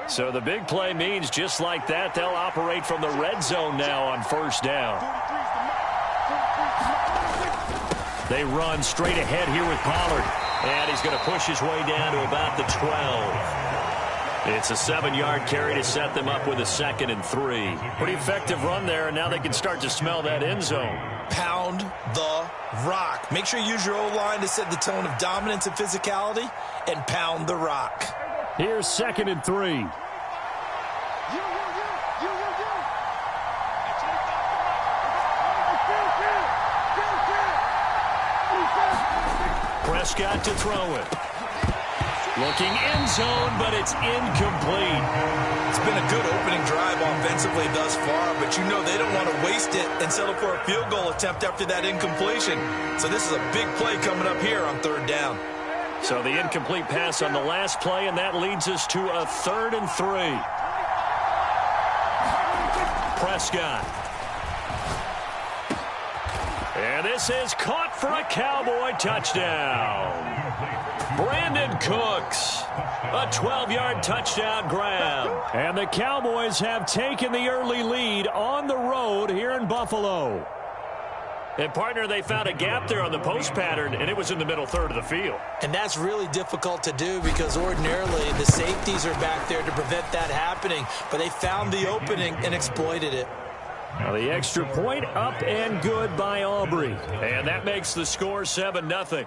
So the big play means just like that, they'll operate from the red zone now on first down. They run straight ahead here with Pollard. And he's going to push his way down to about the 12. It's a 7-yard carry to set them up with a 2nd and 3. Pretty effective run there, and now they can start to smell that end zone. Pound the rock. Make sure you use your O-line to set the tone of dominance and physicality, and pound the rock. Here's 2nd and 3. Prescott to throw it. Looking end zone, but it's incomplete. It's been a good opening drive offensively thus far, but you know they don't want to waste it and settle for a field goal attempt after that incompletion. So this is a big play coming up here on 3rd down. So the incomplete pass on the last play, and that leads us to a 3rd and 3. Prescott. And this is caught for a Cowboy touchdown. Brandon Cooks, a 12-yard touchdown grab. And the Cowboys have taken the early lead on the road here in Buffalo. And, partner, they found a gap there on the post pattern, and it was in the middle third of the field. And that's really difficult to do because ordinarily the safeties are back there to prevent that happening. But they found the opening and exploited it. Now the extra point up and good by Aubrey. And that makes the score 7-0.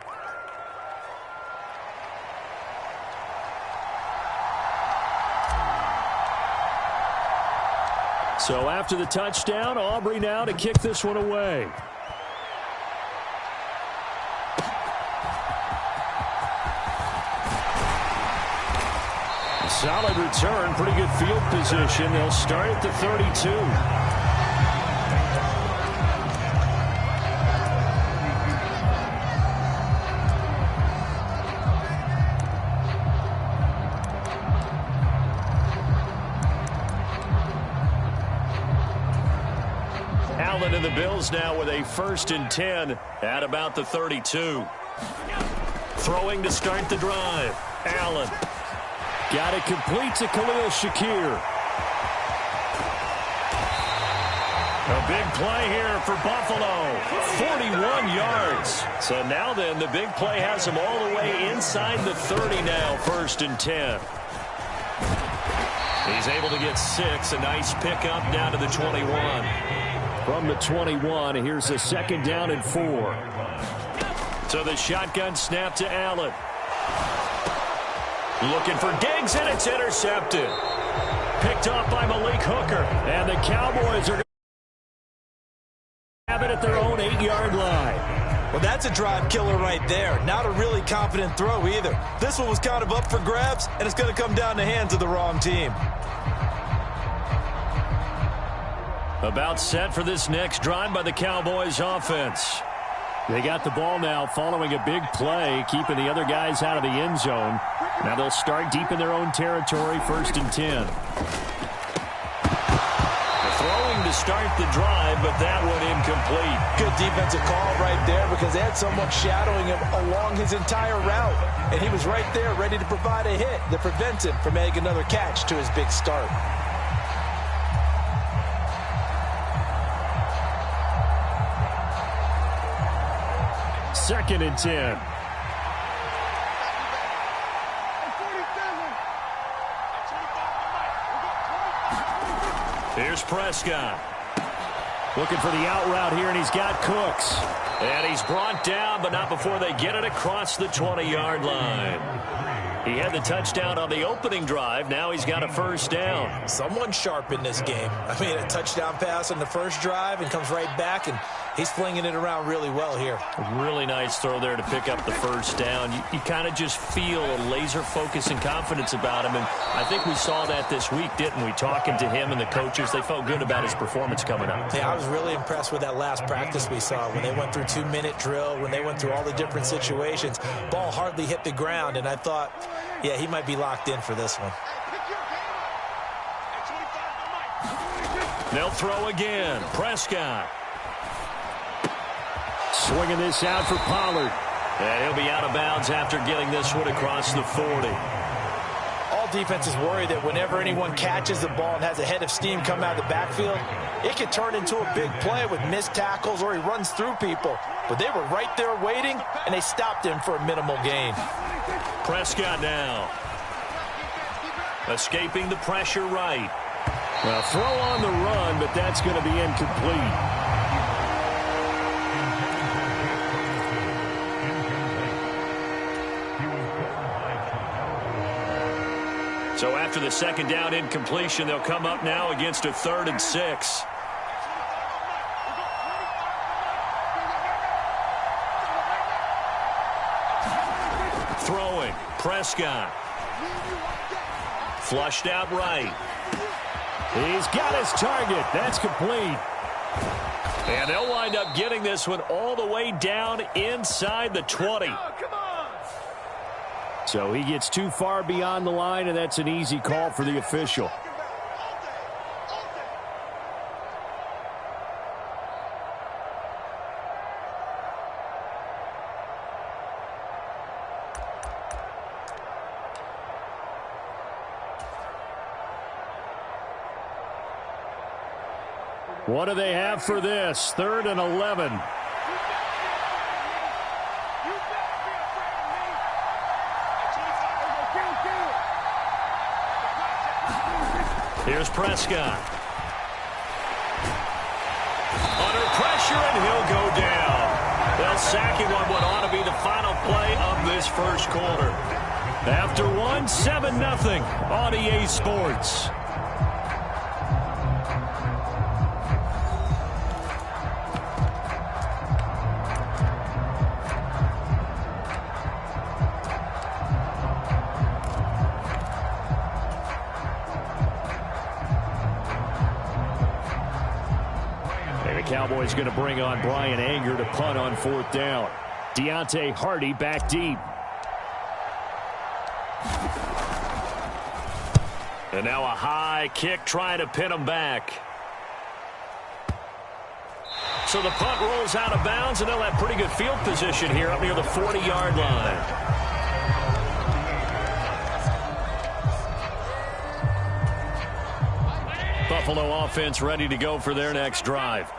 So after the touchdown, Aubrey now to kick this one away. Solid return, pretty good field position. They'll start at the 32. Allen and the Bills now with a 1st and 10 at about the 32. Throwing to start the drive. Allen. Got it complete to Khalil Shakir. A big play here for Buffalo. 41 yards. So now then, the big play has him all the way inside the 30 now, 1st and 10. He's able to get 6. A nice pickup down to the 21. From the 21, here's a 2nd down and 4. So the shotgun snap to Allen. Looking for Diggs, and it's intercepted. Picked off by Malik Hooker. And the Cowboys are going to have it at their own 8-yard line. Well, that's a drive killer right there. Not a really confident throw either. This one was kind of up for grabs, and it's going to come down the hands of the wrong team. About set for this next drive by the Cowboys offense. They got the ball now following a big play, keeping the other guys out of the end zone. Now they'll start deep in their own territory, 1st and 10. Throwing to start the drive, but that one incomplete. Good defensive call right there because they had someone shadowing him along his entire route. And he was right there ready to provide a hit that prevents him from making another catch to his big start. Second and 10. Here's Prescott. Looking for the out route here, and he's got Cooks. And he's brought down, but not before they get it across the 20-yard line. He had the touchdown on the opening drive. Now he's got a 1st down. Someone sharp in this game. I mean, a touchdown pass on the first drive and comes right back, and he's flinging it around really well here. A really nice throw there to pick up the 1st down. You kind of just feel a laser focus and confidence about him, and I think we saw that this week, didn't we? Talking to him and the coaches, they felt good about his performance coming up. Yeah, I was really impressed with that last practice we saw when they went through 2-minute drill, when they went through all the different situations. Ball hardly hit the ground, and I thought, yeah, he might be locked in for this one. They'll throw again. Prescott. Swinging this out for Pollard. And he'll be out of bounds after getting this one across the 40. All All defenses worry that whenever anyone catches the ball and has a head of steam come out of the backfield, it could turn into a big play with missed tackles or he runs through people. But they were right there waiting, and they stopped him for a minimal gain. Prescott now. Escaping the pressure right. Well, throw on the run, but that's going to be incomplete. So after the second down incompletion, they'll come up now against a 3rd and 6. Throwing, Prescott. Flushed out right. He's got his target. That's complete. And they'll wind up getting this one all the way down inside the 20. So he gets too far beyond the line, and that's an easy call for the official. What do they have for this? 3rd and 11. Here's Prescott. Under pressure, and he'll go down. They'll sack him on what ought to be the final play of this first quarter. After one, 7-0 on EA Sports. Cowboys going to bring on Brian Anger to punt on 4th down. Deontay Hardy back deep. And now a high kick trying to pin him back. So the punt rolls out of bounds, and they'll have pretty good field position here up near the 40-yard line. Buffalo offense ready to go for their next drive.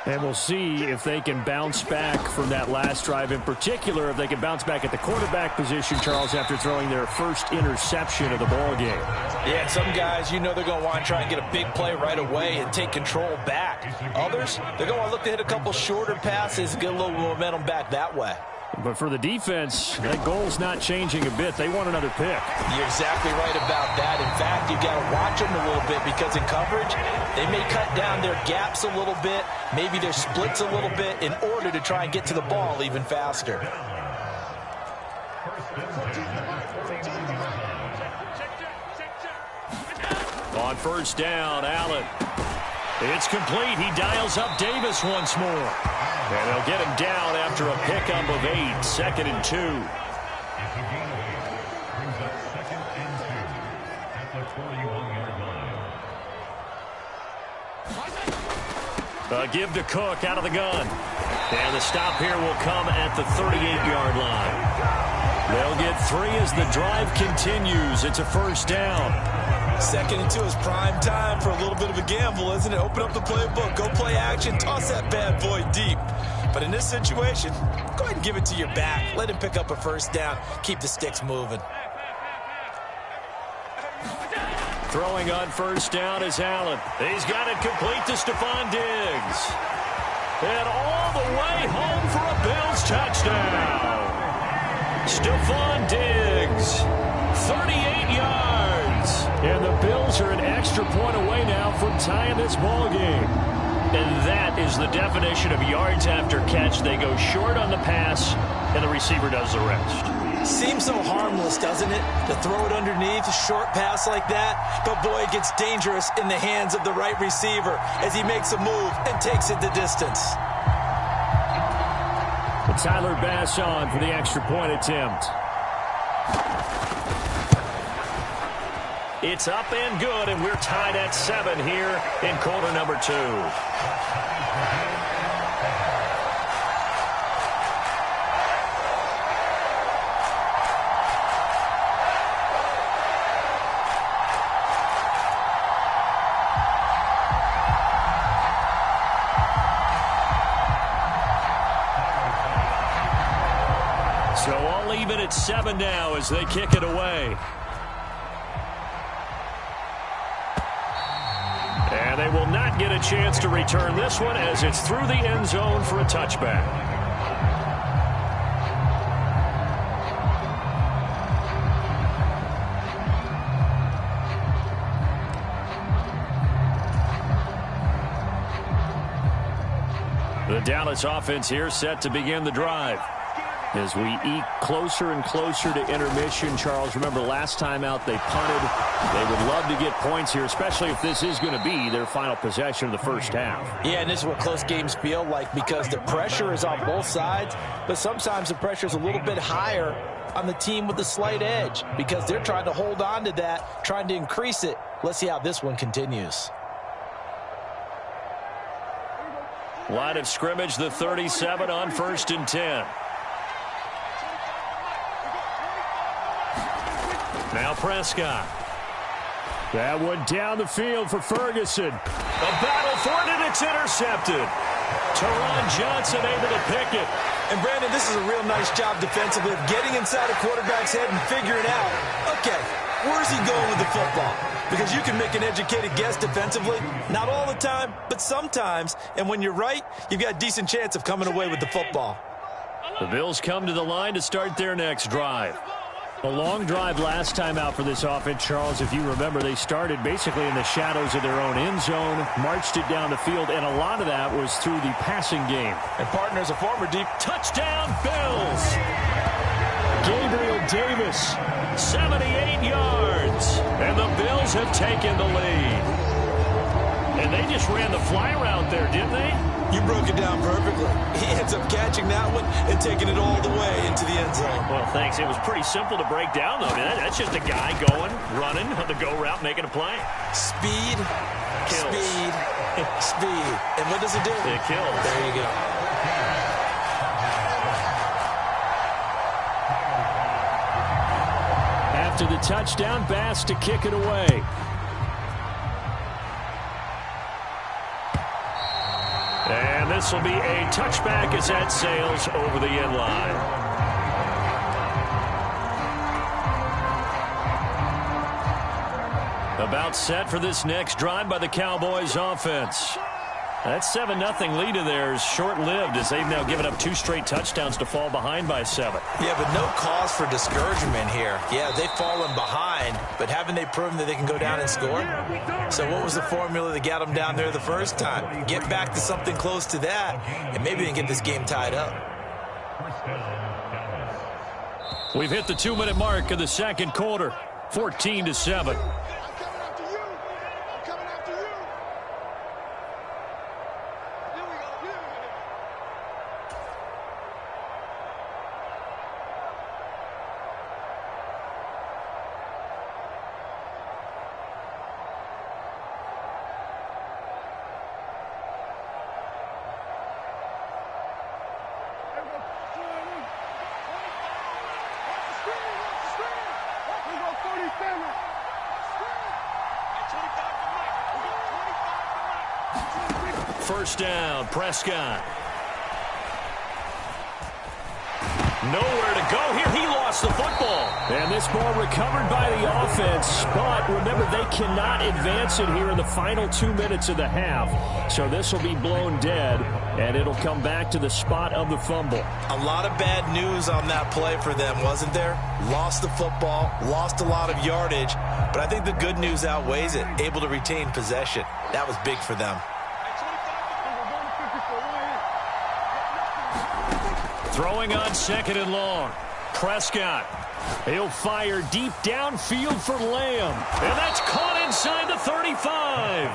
And we'll see if they can bounce back from that last drive. In particular, if they can bounce back at the quarterback position, Charles, after throwing their first interception of the ball game. Yeah, some guys, you know they're going to want to try and get a big play right away and take control back. Others, they're going to want to look to hit a couple shorter passes and get a little momentum back that way. But for the defense, that goal's not changing a bit. They want another pick. You're exactly right about that. In fact, you've got to watch them a little bit because in coverage, they may cut down their gaps a little bit, maybe their splits a little bit in order to try and get to the ball even faster. On 1st down, Allen. It's complete. He dials up Davis once more. And they'll get him down after a pickup of 8. 2nd and 2. Give to Cook out of the gun. And the stop here will come at the 38-yard line. They'll get 3 as the drive continues. It's a 1st down. 2nd and 2 is prime time for a little bit of a gamble, isn't it? Open up the playbook, go play action, toss that bad boy deep. But in this situation, go ahead and give it to your back. Let him pick up a 1st down. Keep the sticks moving. Throwing on 1st down is Allen. He's got it complete to Stephon Diggs. And all the way home for a Bills touchdown. Stephon Diggs, 38 yards. And the Bills are an extra point away now from tying this ball game. And that is the definition of yards after catch. They go short on the pass, and the receiver does the rest. Seems so harmless, doesn't it, to throw it underneath a short pass like that? But, boy, it gets dangerous in the hands of the right receiver as he makes a move and takes it the distance. And Tyler Bass on for the extra point attempt. It's up and good, and we're tied at 7 here in quarter number 2. even at 7 now as they kick it away. And they will not get a chance to return this one as it's through the end zone for a touchback. The Dallas offense here set to begin the drive. As we eke closer and closer to intermission, Charles, remember last time out they punted. They would love to get points here, especially if this is going to be their final possession of the first half. Yeah, and this is what close games feel like because the pressure is on both sides, but sometimes the pressure is a little bit higher on the team with the slight edge because they're trying to hold on to that, trying to increase it. Let's see how this one continues. Line of scrimmage, the 37 on 1st and 10. Now Prescott. That one down the field for Ferguson. A battle for it, and it's intercepted. Teron Johnson able to pick it. And Brandon, this is a real nice job defensively of getting inside a quarterback's head and figuring out, okay, where's he going with the football? Because you can make an educated guess defensively. Not all the time, but sometimes. And when you're right, you've got a decent chance of coming away with the football. The Bills come to the line to start their next drive. A long drive last time out for this offense, Charles. If you remember, they started basically in the shadows of their own end zone, marched it down the field, and a lot of that was through the passing game. And partners, a former deep touchdown, Bills. Gabriel Davis, 78 yards, and the Bills have taken the lead. And they just ran the fly route there, didn't they? You broke it down perfectly. He ends up catching that one and taking it all the way into the end zone. Well, thanks. It was pretty simple to break down, though. That's just a guy going, running on the go route, making a play. Speed, kills. Speed, speed. And what does it do? It kills. There you go. After the touchdown, Bass to kick it away. And this will be a touchback as that sails over the end line. About set for this next drive by the Cowboys offense. That 7-0 lead of theirs short-lived as they've now given up 2 straight touchdowns to fall behind by 7. Yeah, but no cause for discouragement here. Yeah, they've fallen behind, but haven't they proven that they can go down and score? So what was the formula that got them down there the first time? Get back to something close to that, and maybe they can get this game tied up. We've hit the 2-minute mark of the second quarter, 14-7. First down, Prescott. Nowhere to go here. He lost the football. And this ball recovered by the offense. But remember, they cannot advance it here in the final 2 minutes of the half. So this will be blown dead, and it'll come back to the spot of the fumble. A lot of bad news on that play for them, wasn't there? Lost the football, lost a lot of yardage. But I think the good news outweighs it. Able to retain possession. That was big for them. Throwing on 2nd and long. Prescott. He'll fire deep downfield for Lamb. And that's caught inside the 35.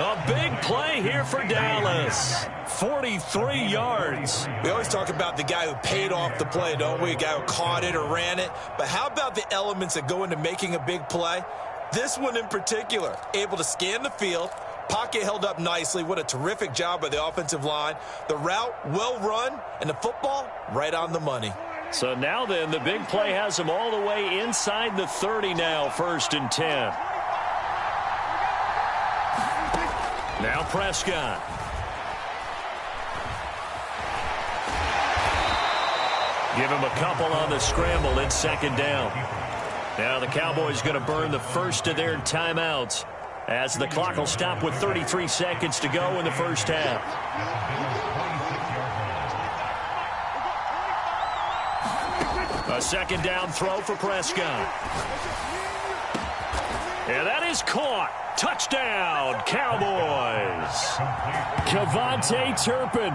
A big play here for Dallas. 43 yards. We always talk about the guy who paid off the play, don't we? A guy who caught it or ran it. But how about the elements that go into making a big play? This one in particular, able to scan the field. Pocket held up nicely. What a terrific job by the offensive line. The route, well run, and the football, right on the money. So now then, the big play has them all the way inside the 30 now, 1st and 10. Now Prescott. Give him a couple on the scramble. It's second down. Now the Cowboys going to burn the first of their timeouts as the clock will stop with 33 seconds to go in the first half. A second down throw for Prescott. And that is caught. Touchdown, Cowboys. Kevontae Turpin,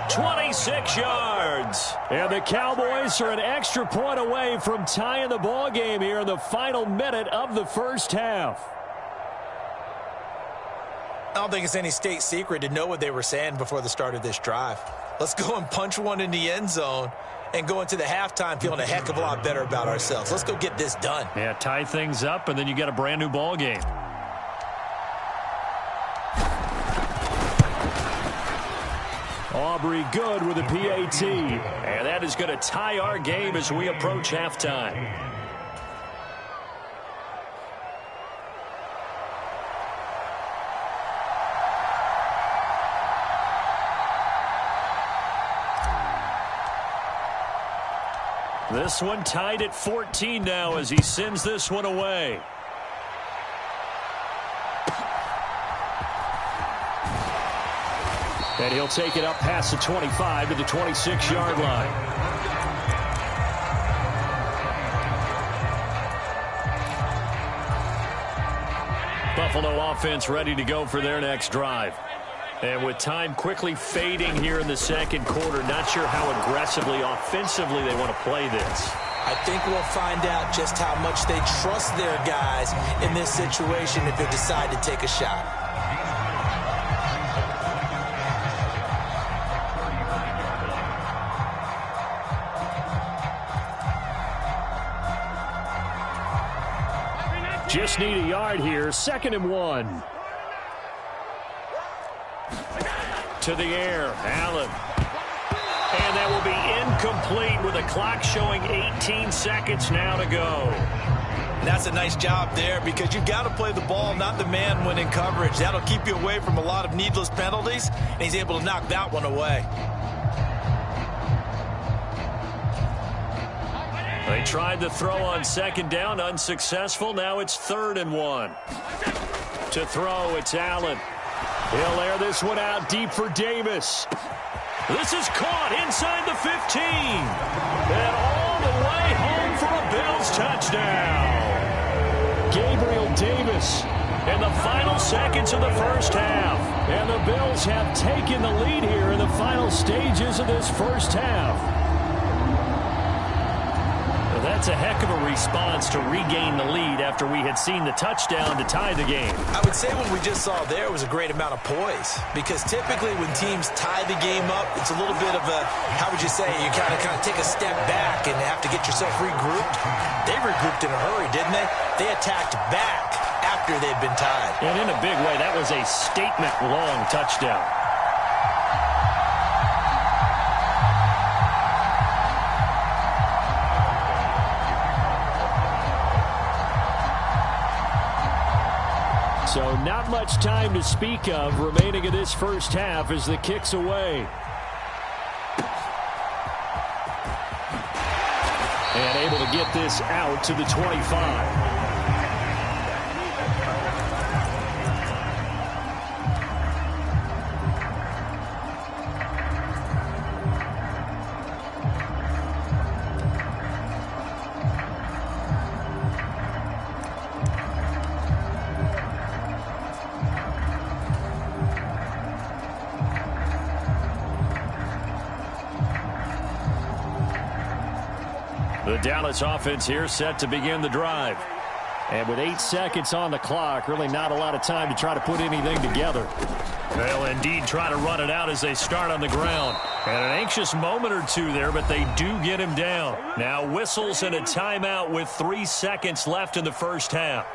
26 yards. And the Cowboys are an extra point away from tying the ball game here in the final minute of the first half. I don't think it's any state secret to know what they were saying before the start of this drive. Let's go and punch one in the end zone and go into the halftime feeling a heck of a lot better about ourselves. Let's go get this done. Yeah, tie things up, and then you get a brand new ball game. Aubrey good with a PAT. And that is going to tie our game as we approach halftime. This one tied at 14 now as he sends this one away. And he'll take it up past the 25 to the 26-yard line. Buffalo offense ready to go for their next drive. And with time quickly fading here in the second quarter, not sure how aggressively, offensively they want to play this. I think we'll find out just how much they trust their guys in this situation if they decide to take a shot. Just need a yard here. 2nd and 1. To the air, Allen. And that will be incomplete with the clock showing 18 seconds now to go. That's a nice job there because you've got to play the ball, not the man when in coverage. That'll keep you away from a lot of needless penalties, and he's able to knock that one away. They tried the throw on 2nd down, unsuccessful. Now it's 3rd and 1. To throw, it's Allen. He'll air this one out deep for Davis. This is caught inside the 15. And all the way home for a Bills touchdown. Gabriel Davis in the final seconds of the first half. And the Bills have taken the lead here in the final stages of this first half. That's a heck of a response to regain the lead after we had seen the touchdown to tie the game. I would say what we just saw there was a great amount of poise because typically when teams tie the game up, it's a little bit of a, how would you say, you kind of take a step back and have to get yourself regrouped. They regrouped in a hurry, didn't they? They attacked back after they'd been tied. And in a big way, that was a statement-long touchdown. So not much time to speak of remaining in this first half as the kick's away. And able to get this out to the 25. The Dallas offense here set to begin the drive. And with 8 seconds on the clock, really not a lot of time to try to put anything together. They'll indeed try to run it out as they start on the ground. And an anxious moment or two there, but they do get him down. Now whistles and a timeout with 3 seconds left in the first half.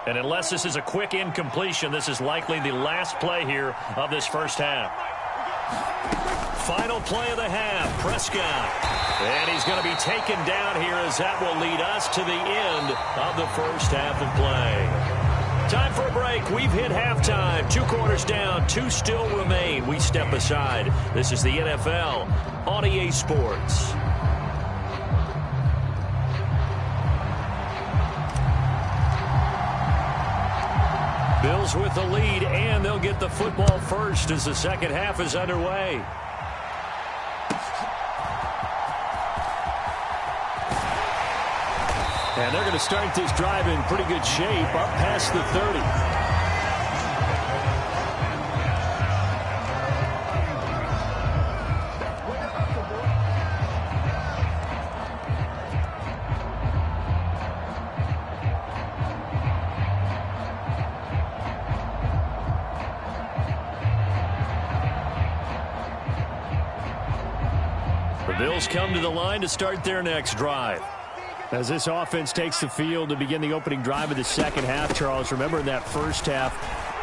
And unless this is a quick incompletion, this is likely the last play here of this first half. Final play of the half, Prescott. And he's going to be taken down here as that will lead us to the end of the first half of play. Time for a break. We've hit halftime. 2 quarters down. 2 still remain. We step aside. This is the NFL on EA Sports. Bills with the lead, and they'll get the football first as the second half is underway. And they're going to start this drive in pretty good shape, up past the 30. The Bills come to the line to start their next drive. As this offense takes the field to begin the opening drive of the second half, Charles, remember in that first half,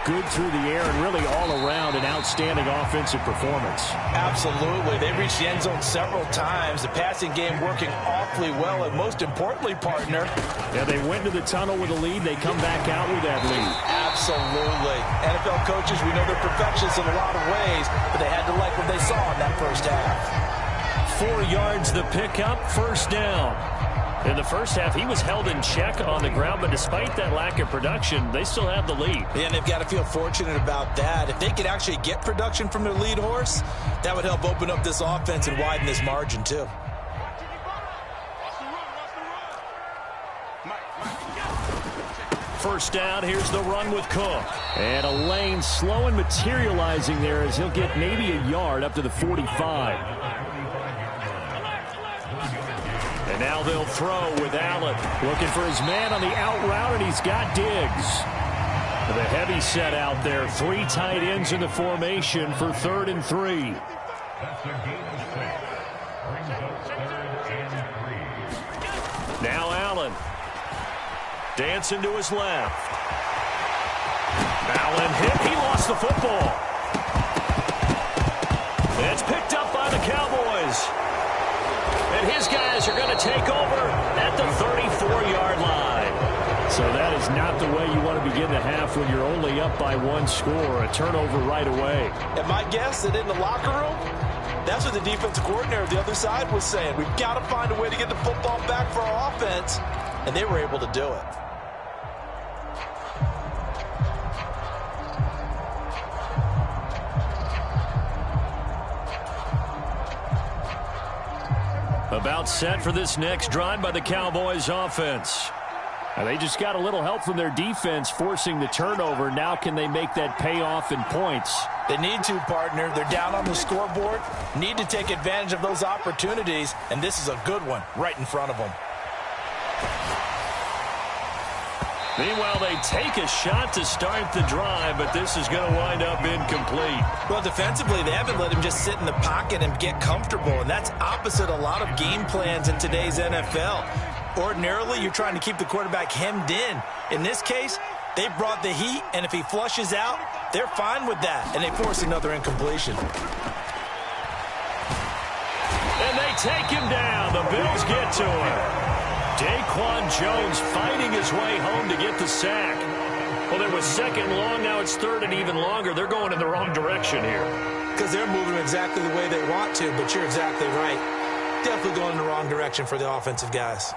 good through the air and really all around an outstanding offensive performance. Absolutely. They reached the end zone several times. The passing game working awfully well, and most importantly, partner. Yeah, they went to the tunnel with a lead. They come back out with that lead. Absolutely. NFL coaches, we know they're perfectionists in a lot of ways, but they had to like what they saw in that first half. 4 yards the pickup, first down. In the first half, he was held in check on the ground, but despite that lack of production, they still have the lead. And they've got to feel fortunate about that. If they could actually get production from their lead horse, that would help open up this offense and widen this margin, too. First down, here's the run with Cook. And a lane slow and materializing there as he'll get maybe a yard up to the 45. And now they'll throw with Allen. Looking for his man on the out route, and he's got Diggs. The heavy set out there. 3 tight ends in the formation for 3rd and 3. Now Allen. Dancing to his left. Allen hit. He lost the football. It's picked up by the Cowboys. And his guys are going to take over at the 34-yard line. So that is not the way you want to begin the half when you're only up by 1 score. A turnover right away. And my guess that in the locker room, that's what the defensive coordinator of the other side was saying. We've got to find a way to get the football back for our offense. And they were able to do it. About set for this next drive by the Cowboys offense. And they just got a little help from their defense forcing the turnover. Now can they make that pay off in points? They need to, partner. They're down on the scoreboard. Need to take advantage of those opportunities. And this is a good one right in front of them. Meanwhile, they take a shot to start the drive, but this is going to wind up incomplete. Well, defensively, they haven't let him just sit in the pocket and get comfortable, and that's opposite a lot of game plans in today's NFL. Ordinarily, you're trying to keep the quarterback hemmed in. In this case, they brought the heat, and if he flushes out, they're fine with that, and they force another incompletion. And they take him down. The Bills get to him. Daquan Jones fighting his way home to get the sack. Well, there was 2nd long. Now it's 3rd and even longer. They're going in the wrong direction here. Because they're moving exactly the way they want to, but you're exactly right. Definitely going in the wrong direction for the offensive guys.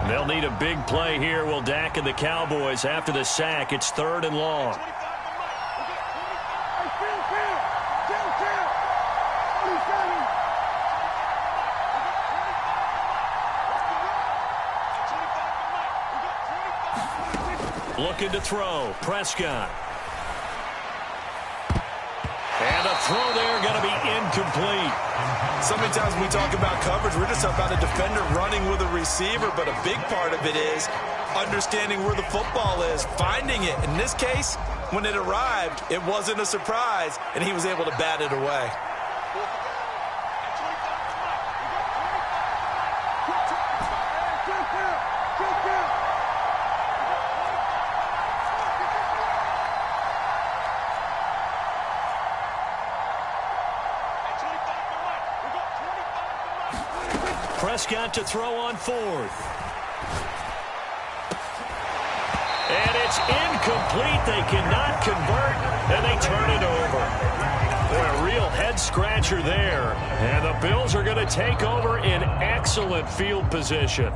They'll need a big play here. Will Dak and the Cowboys after the sack. It's 3rd and long. Looking to throw. Prescott. And a throw there going to be incomplete. So many times when we talk about coverage, we're just about a defender running with a receiver, but a big part of it is understanding where the football is, finding it. In this case, when it arrived, it wasn't a surprise, and he was able to bat it away. Prescott to throw on 4th. And it's incomplete. They cannot convert, and they turn it over. Boy, a real head-scratcher there. And the Bills are going to take over in excellent field position.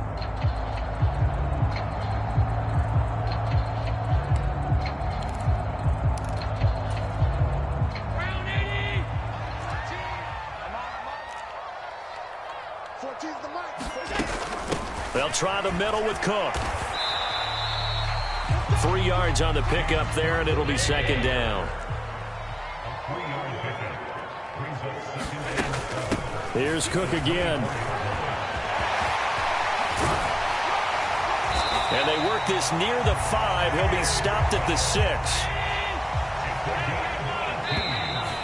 They'll try the middle with Cook. 3 yards on the pickup there, and it'll be 2nd down. Here's Cook again. And they work this near the 5. He'll be stopped at the 6.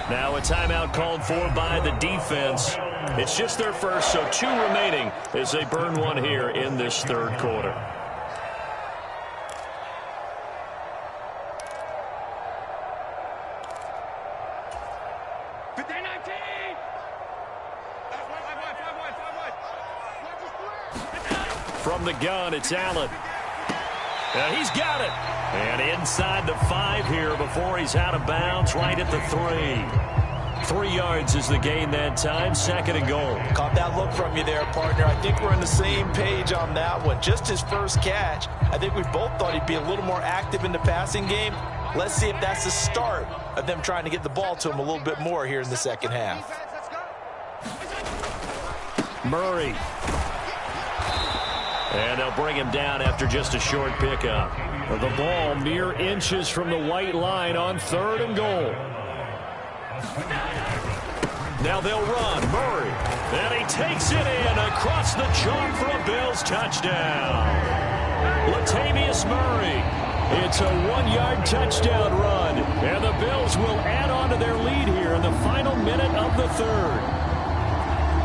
Now a timeout called for by the defense. It's just their first, so 2 remaining as they burn one here in this 3rd quarter. From the gun, it's Allen. And he's got it. And inside the 5 here before he's out of bounds, right at the 3. 3 yards is the gain that time. 2nd and goal. Caught that look from you there, partner. I think we're on the same page on that one. Just his first catch. I think we both thought he'd be a little more active in the passing game. Let's see if that's the start of them trying to get the ball to him a little bit more here in the 2nd half. Murray. And they'll bring him down after just a short pickup. The ball mere inches from the white line on 3rd and goal. Now they'll run. Murray. And he takes it in across the chalk for a Bills touchdown. Latavius Murray. It's a 1-yard touchdown run. And the Bills will add on to their lead here in the final minute of the 3rd.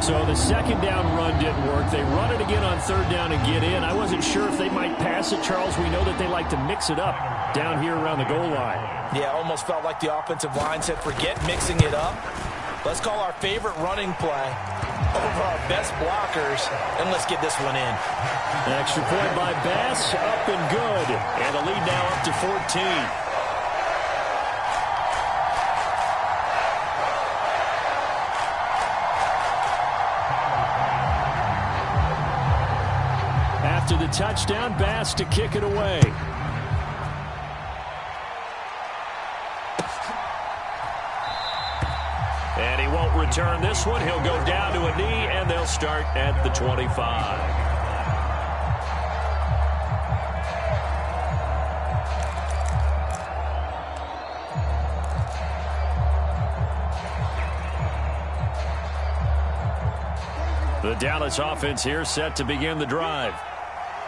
So the 2nd down run didn't work. They run it again on 3rd down and get in. I wasn't sure if they might pass it, Charles. We know that they like to mix it up down here around the goal line. Yeah, almost felt like the offensive line said, forget mixing it up. Let's call our favorite running play over our best blockers, and let's get this one in. An extra point by Bass, up and good. And the lead now up to 14. After the touchdown, Bass to kick it away. And he won't return this one. He'll go down to a knee, and they'll start at the 25. The Dallas offense here set to begin the drive.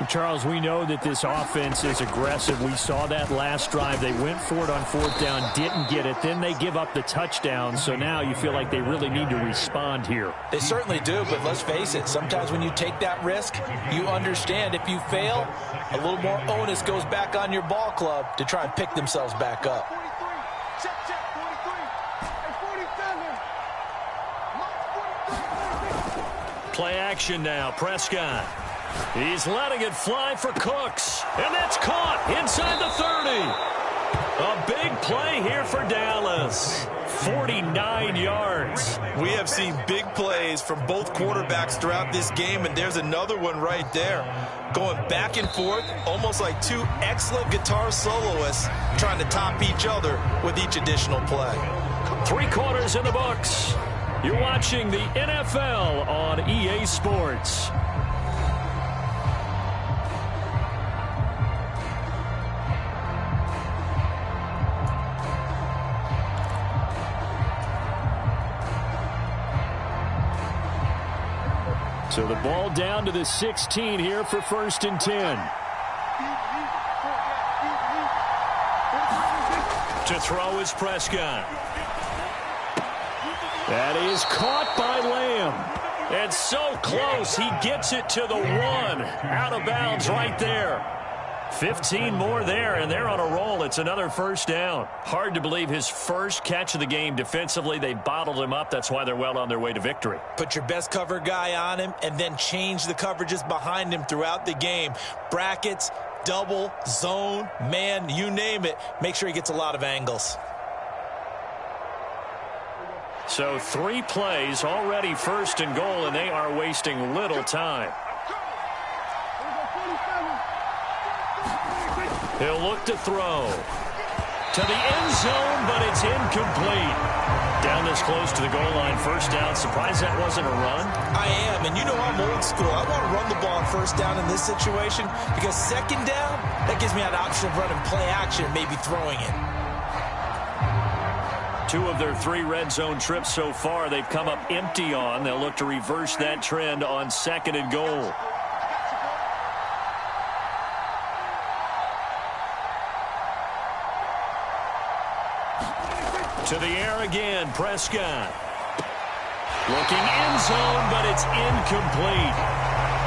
Charles, we know that this offense is aggressive. We saw that last drive. They went for it on 4th down, didn't get it. Then they give up the touchdown. So now you feel like they really need to respond here. They certainly do, but let's face it. Sometimes when you take that risk, you understand if you fail, a little more onus goes back on your ball club to try and pick themselves back up. Play action now. Prescott. He's letting it fly for Cooks. And that's caught inside the 30. A big play here for Dallas. 49 yards. We have seen big plays from both quarterbacks throughout this game, and there's another one right there. Going back and forth, almost like 2 excellent guitar soloists trying to top each other with each additional play. 3 quarters in the books. You're watching the NFL on EA Sports. So the ball down to the 16 here for 1st and 10. To throw is Prescott. That is caught by Lamb. And so close, he gets it to the 1. Out of bounds right there. 15 more there, and they're on a roll. It's another first down. Hard to believe his first catch of the game defensively. They bottled him up. That's why they're well on their way to victory. Put your best cover guy on him and then change the coverages behind him throughout the game. Brackets, double, zone, man, you name it. Make sure he gets a lot of angles. So 3 plays, already first and goal, and they are wasting little time. He'll look to throw to the end zone, but it's incomplete. Down this close to the goal line, first down. Surprised that wasn't a run? I am, and you know I'm old school. I want to run the ball on first down in this situation because second down, that gives me an option of running play action and maybe throwing it. 2 of their 3 red zone trips so far, they've come up empty on. They'll look to reverse that trend on second and goal. To the air again, Prescott. Looking end zone, but it's incomplete.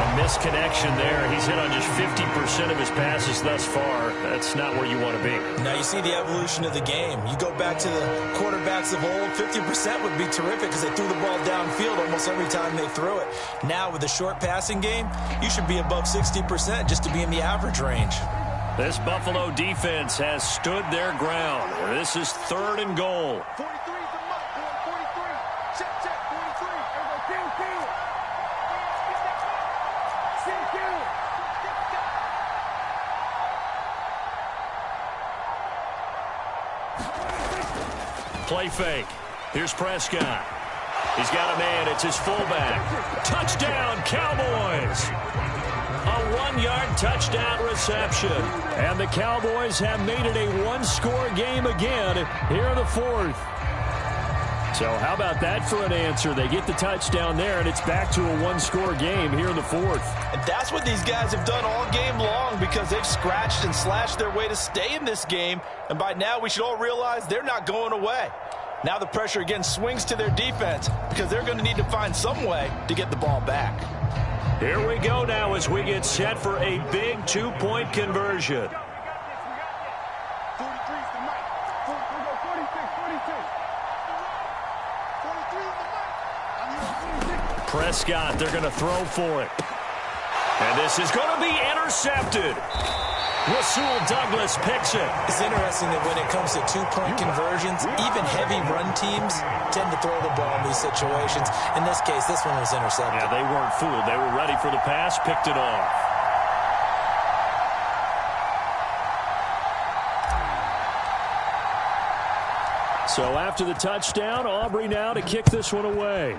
A misconnection there. He's hit on just 50% of his passes thus far. That's not where you want to be. Now you see the evolution of the game. You go back to the quarterbacks of old, 50% would be terrific because they threw the ball downfield almost every time they threw it. Now with the short passing game, you should be above 60% just to be in the average range. This Buffalo defense has stood their ground. This is third and goal. 43 is the mark, boy. 43. Check, 43. Everybody, Play fake. Here's Prescott. He's got a man. It's his fullback. Touchdown, Cowboys. A 1-yard touchdown reception. And the Cowboys have made it a one-score game again here in the fourth. So how about that for an answer? They get the touchdown there, and it's back to a one-score game here in the fourth. And that's what these guys have done all game long because they've scratched and slashed their way to stay in this game. And by now, we should all realize they're not going away. Now the pressure again swings to their defense because they're going to need to find some way to get the ball back. Here we go now as we get set for a big 2-point conversion. 43 is the mic. 43 is the mic. Prescott, they're going to throw for it. And this is going to be intercepted. Rasul Douglas picks it. It's interesting that when it comes to 2-point conversions, even heavy run teams tend to throw the ball in these situations. In this case, this one was intercepted. Yeah, they weren't fooled. They were ready for the pass, picked it off. So after the touchdown, Aubrey now to kick this one away.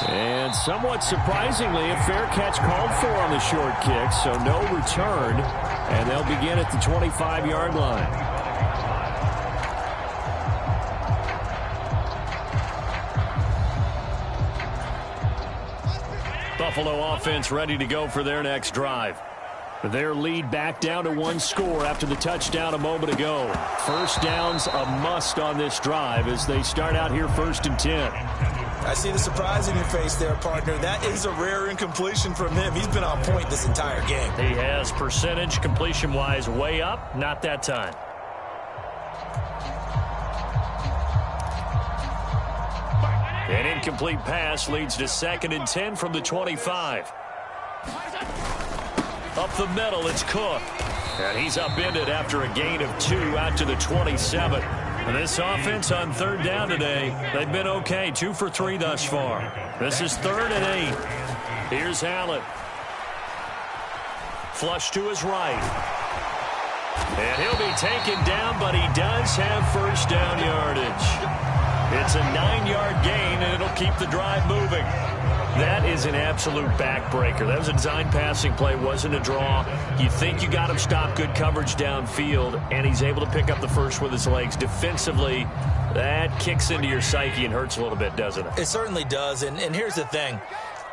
And somewhat surprisingly, a fair catch called for on the short kick, so no return, and they'll begin at the 25-yard line. Buffalo offense ready to go for their next drive. Their lead back down to 1 score after the touchdown a moment ago. First down's a must on this drive as they start out here 1st and 10. I see the surprise in your face there, partner. That is a rare incompletion from him. He's been on point this entire game. He has percentage completion-wise way up. Not that time. An incomplete pass leads to 2nd and 10 from the 25. Up the middle, it's Cook. And he's upended after a gain of 2 out to the 27. And this offense on 3rd down today, they've been okay. 2 for 3 thus far. This is 3rd and 8. Here's Allen. Flush to his right. And he'll be taken down, but he does have first down yardage. It's a 9-yard gain, and it'll keep the drive moving. That is an absolute backbreaker. That was a design passing play, wasn't a draw. You think you got him stopped, good coverage downfield, and he's able to pick up the first with his legs. Defensively, that kicks into your psyche and hurts a little bit, doesn't it? It certainly does, and here's the thing.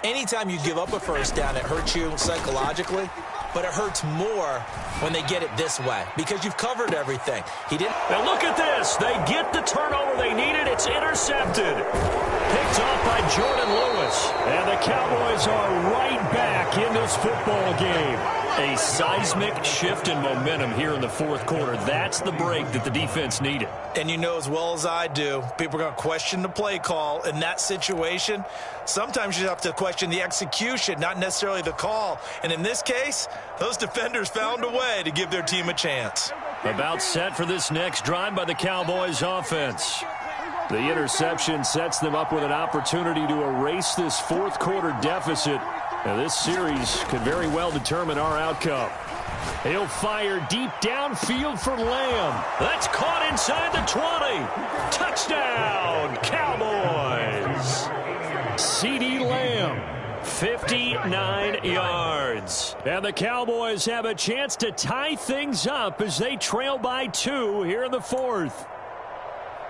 Anytime you give up a first down, it hurts you psychologically, but it hurts more when they get it this way because you've covered everything. He didn't. And look at this. They get the turnover they needed. It's intercepted. Picked off by Jordan Lewis. And the Cowboys are right back in this this football game. A seismic shift in momentum here in the fourth quarter. That's the break that the defense needed. And you know as well as I do, people are going to question the play call in that situation. Sometimes you have to question the execution, not necessarily the call. And in this case, those defenders found a way to give their team a chance. About set for this next drive by the Cowboys offense. The interception sets them up with an opportunity to erase this fourth quarter deficit. Now, this series could very well determine our outcome. He'll fire deep downfield for Lamb. That's caught inside the 20. Touchdown, Cowboys. CeeDee Lamb, 59 yards. And the Cowboys have a chance to tie things up as they trail by 2 here in the fourth.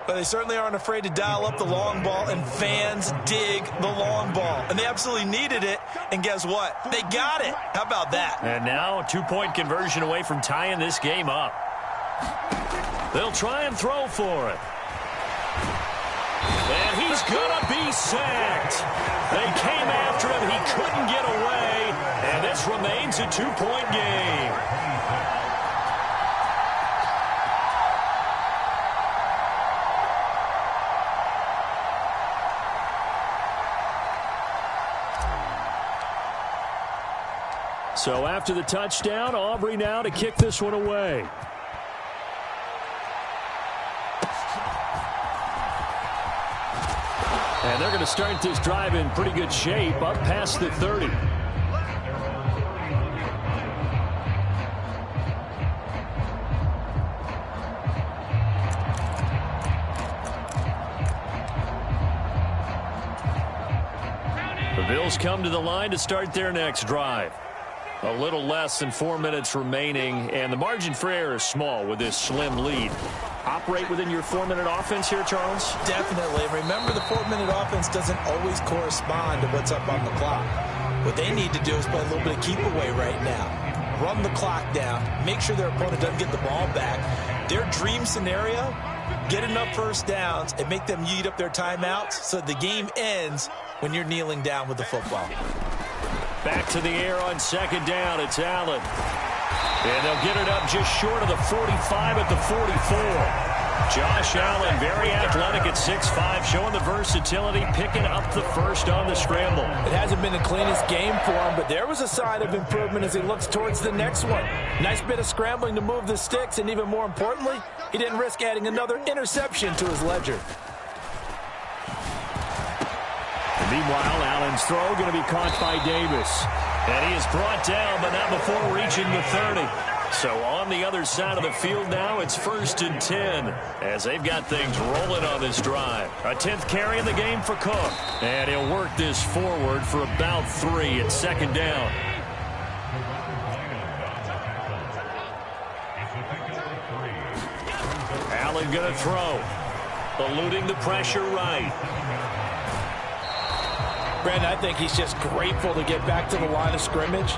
But they certainly aren't afraid to dial up the long ball, and fans dig the long ball. And they absolutely needed it, and guess what? They got it. How about that? And now a 2-point conversion away from tying this game up. They'll try and throw for it. And he's going to be sacked. They came after him. He couldn't get away. And this remains a 2-point game. So after the touchdown, Aubrey now to kick this one away. And they're going to start this drive in pretty good shape, up past the 30. The Bills come to the line to start their next drive. A little less than 4 minutes remaining, and the margin for error is small with this slim lead. Operate within your 4-minute offense here, Charles? Definitely. Remember, the 4-minute offense doesn't always correspond to what's up on the clock. What they need to do is play a little bit of keep away right now. Run the clock down. Make sure their opponent doesn't get the ball back. Their dream scenario, get enough first downs and make them eat up their timeouts so the game ends when you're kneeling down with the football. Back to the air on second down. It's Allen. And they'll get it up just short of the 45 at the 44. Josh Allen, very athletic at 6'5", showing the versatility, picking up the first on the scramble. It hasn't been the cleanest game for him, but there was a sign of improvement as he looks towards the next one. Nice bit of scrambling to move the sticks, and even more importantly, he didn't risk adding another interception to his ledger. Meanwhile, Allen's throw going to be caught by Davis. And he is brought down, but not before reaching the 30. So on the other side of the field now, it's 1st and 10 as they've got things rolling on this drive. A 10th carry in the game for Cook. And he'll work this forward for about 3 at second down. Allen going to throw. Eluding the pressure right. Brandon, I think he's just grateful to get back to the line of scrimmage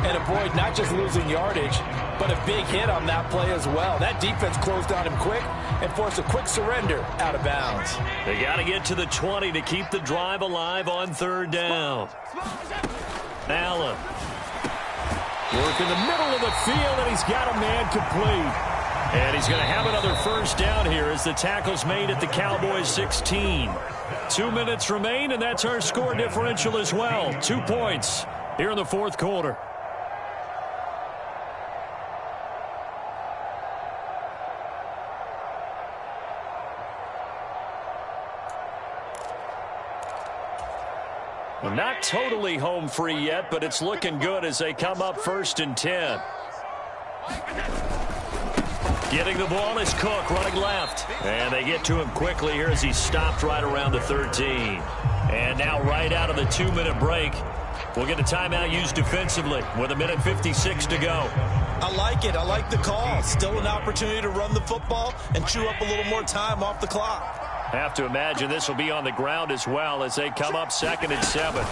and avoid not just losing yardage, but a big hit on that play as well. That defense closed on him quick and forced a quick surrender out of bounds. They got to get to the 20 to keep the drive alive on 3rd down. Allen. Work in the middle of the field, and he's got a man complete. And he's going to have another first down here as the tackle's made at the Cowboys 16. 2 minutes remain, and that's our score differential as well. 2 points here in the fourth quarter. Well, not totally home free yet, but it's looking good as they come up 1st and 10. Getting the ball is Cook running left. And they get to him quickly here as he stopped right around the 13. And now right out of the 2-minute break, we'll get a timeout used defensively with 1:56 to go. I like it. I like the call. Still an opportunity to run the football and chew up a little more time off the clock. Have to imagine this will be on the ground as well as they come up 2nd and 7.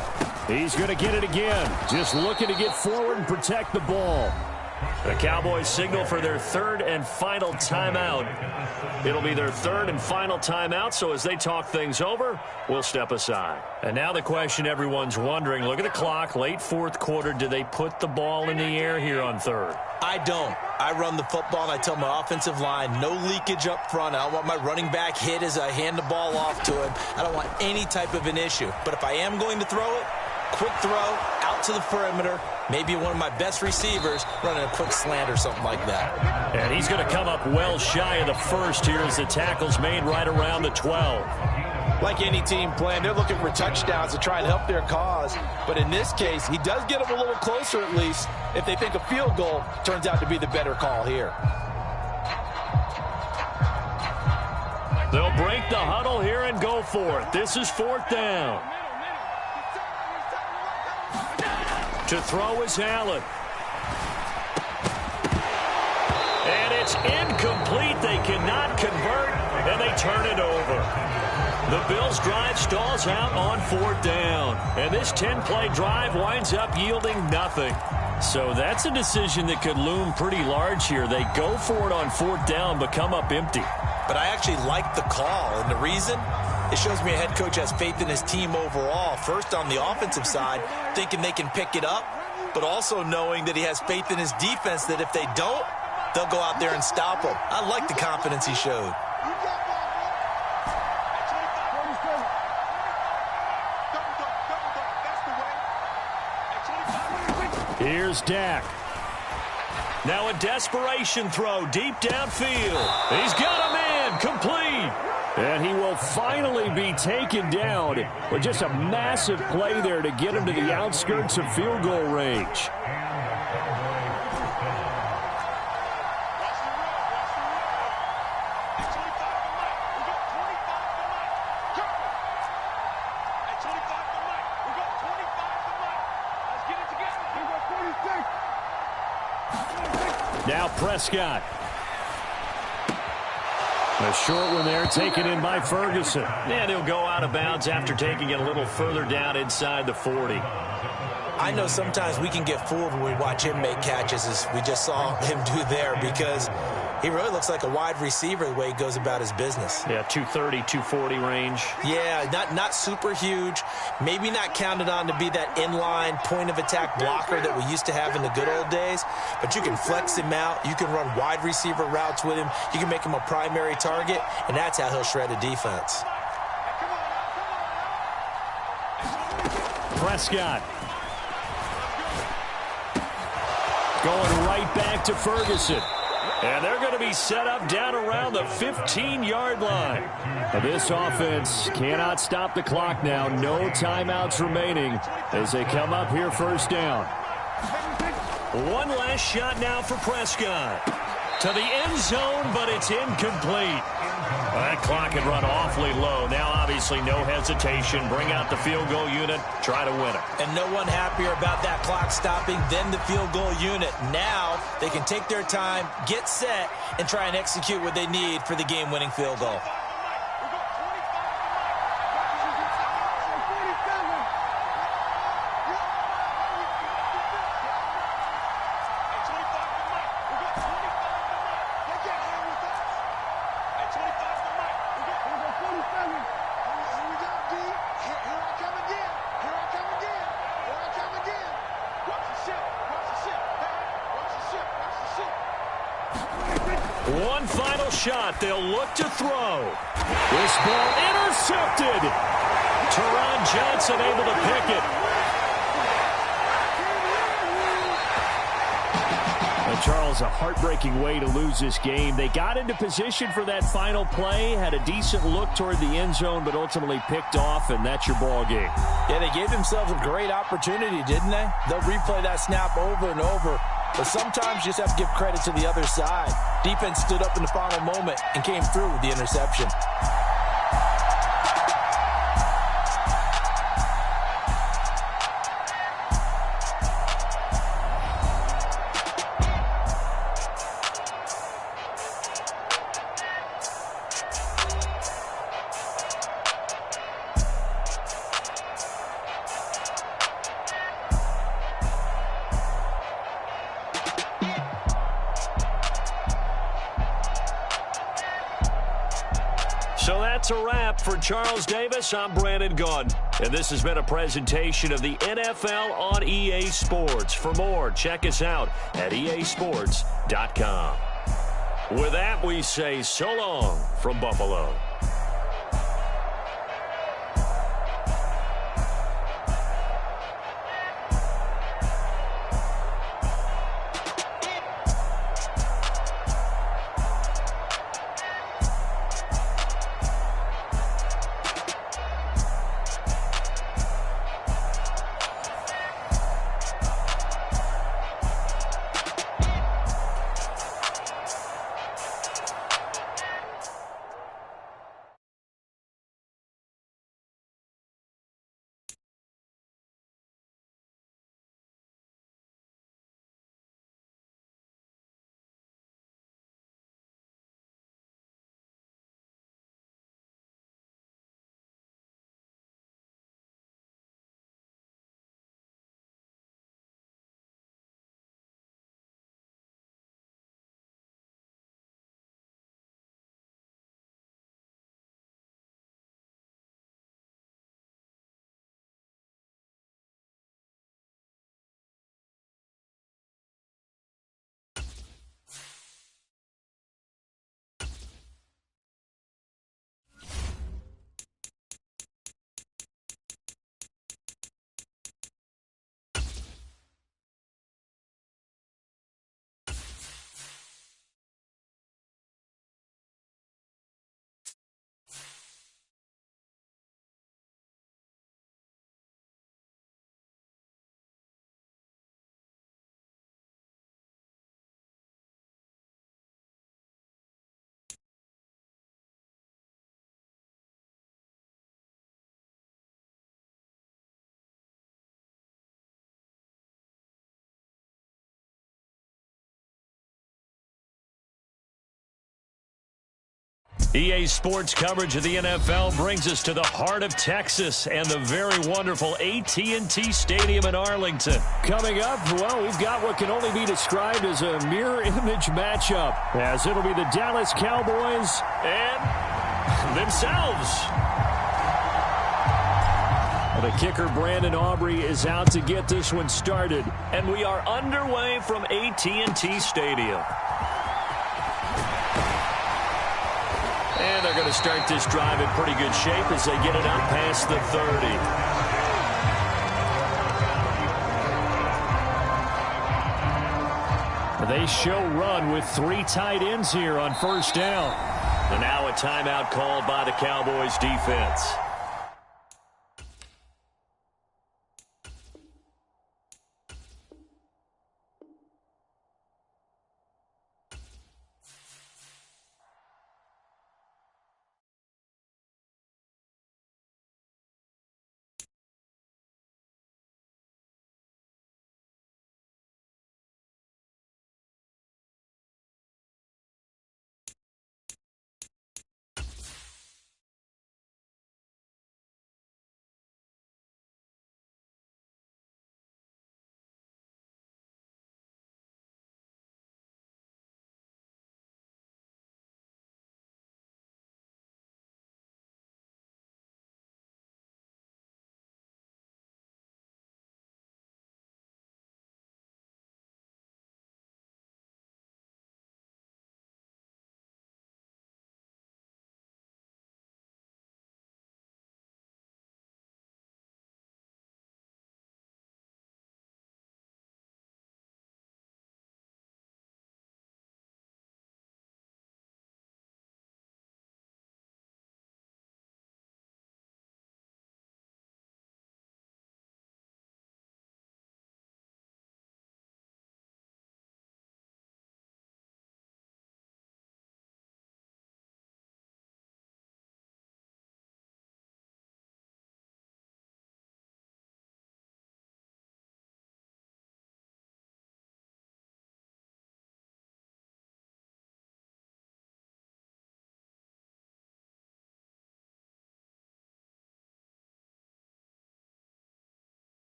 He's going to get it again. Just looking to get forward and protect the ball. The Cowboys signal for their third and final timeout. It'll be their third and final timeout, so as they talk things over, we'll step aside. And now the question everyone's wondering, look at the clock, late fourth quarter, do they put the ball in the air here on third? I don't. I run the football, and I tell my offensive line, no leakage up front. I don't want my running back hit as I hand the ball off to him. I don't want any type of an issue. But if I am going to throw it, quick throw, out to the perimeter, maybe one of my best receivers running a quick slant or something like that. And he's going to come up well shy of the first here as the tackle's made right around the 12. Like any team playing, they're looking for touchdowns to try and help their cause. But in this case, he does get them a little closer at least if they think a field goal turns out to be the better call here. They'll break the huddle here and go for it. This is fourth down. To throw is Allen. And it's incomplete. They cannot convert, and they turn it over. The Bills' drive stalls out on fourth down. And this 10-play drive winds up yielding nothing. So that's a decision that could loom pretty large here. They go for it on fourth down, but come up empty. But I actually like the call, and the reason? It shows me a head coach has faith in his team overall. First, on the offensive side, thinking they can pick it up, but also knowing that he has faith in his defense that if they don't, they'll go out there and stop them. I like the confidence he showed. Here's Dak. Now a desperation throw deep downfield. He's got a man complete. And he will finally be taken down with just a massive play there to get him to the outskirts of field goal range. Now Prescott. A short one there taken in by Ferguson. And he'll go out of bounds after taking it a little further down inside the 40. I know sometimes we can get fooled when we watch him make catches, as we just saw him do there, because he really looks like a wide receiver the way he goes about his business. Yeah, 230, 240 range. Yeah, not super huge. Maybe not counted on to be that inline point-of-attack blocker that we used to have in the good old days. But you can flex him out. You can run wide receiver routes with him. You can make him a primary target, and that's how he'll shred a defense. Prescott. Going right back to Ferguson. And they're going to be set up down around the 15-yard line. This offense cannot stop the clock now. No timeouts remaining as they come up here first down. One last shot now for Prescott. To the end zone, but it's incomplete. That clock had run awfully low. Now, obviously, no hesitation. Bring out the field goal unit. Try to win it. And no one happier about that clock stopping than the field goal unit. Now, they can take their time, get set, and try and execute what they need for the game-winning field goal. One final shot. They'll look to throw. This ball intercepted. Teron Johnson able to pick it. And Charles, a heartbreaking way to lose this game. They got into position for that final play, had a decent look toward the end zone, but ultimately picked off, and that's your ball game. Yeah, they gave themselves a great opportunity, didn't they? They'll replay that snap over and over. But sometimes you just have to give credit to the other side. Defense stood up in the final moment and came through with the interception. that's a wrap. For Charles Davis, I'm Brandon Goin. And this has been a presentation of the NFL on EA Sports. For more, check us out at easports.com. With that, we say so long from Buffalo. EA Sports coverage of the NFL brings us to the heart of Texas and the very wonderful AT&T Stadium in Arlington. Coming up, well, we've got what can only be described as a mirror image matchup, as it'll be the Dallas Cowboys and themselves. The kicker, Brandon Aubrey, is out to get this one started. And we are underway from AT&T Stadium. And they're going to start this drive in pretty good shape as they get it out past the 30. They show run with 3 tight ends here on first down. And now a timeout called by the Cowboys defense.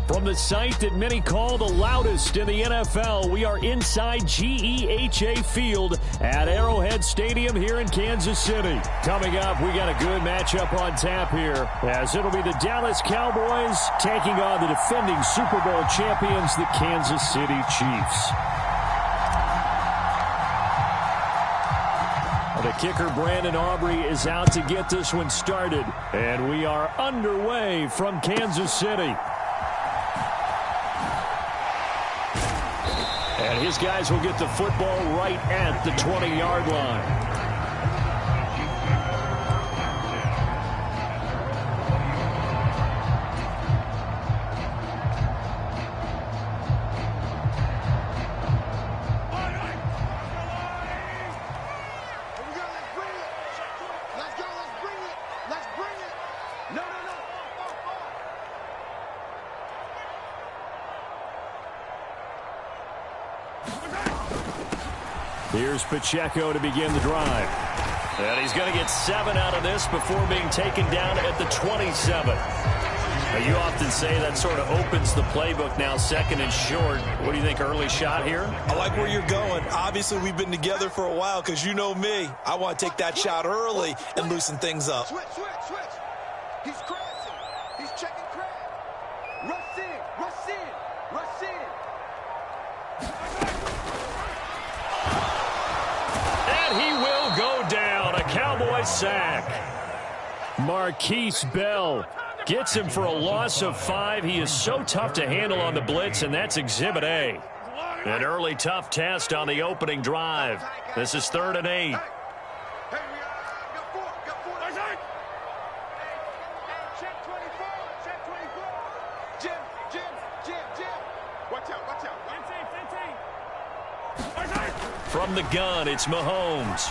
From the site that many call the loudest in the NFL, we are inside GEHA Field at Arrowhead Stadium here in Kansas City. Coming up, we got a good matchup on tap here, as it'll be the Dallas Cowboys taking on the defending Super Bowl champions, the Kansas City Chiefs. The kicker, Brandon Aubrey, is out to get this one started, and we are underway from Kansas City. And his guys will get the football right at the 20-yard line. Here's Pacheco to begin the drive. And he's going to get 7 out of this before being taken down at the 27. Now, you often say that sort of opens the playbook now, second and short. What do you think, early shot here? I like where you're going. Obviously, we've been together for a while because you know me. I want to take that shot early and loosen things up. Switch. He's crashing. He's checking crash. Rush in. And he will go down. A Cowboy sack. Marquise Bell gets him for a loss of 5. He is so tough to handle on the blitz, and that's Exhibit A. An early tough test on the opening drive. This is 3rd and 8. Hey, we got 4. Check 24. Jim. Watch out. From the gun, it's Mahomes.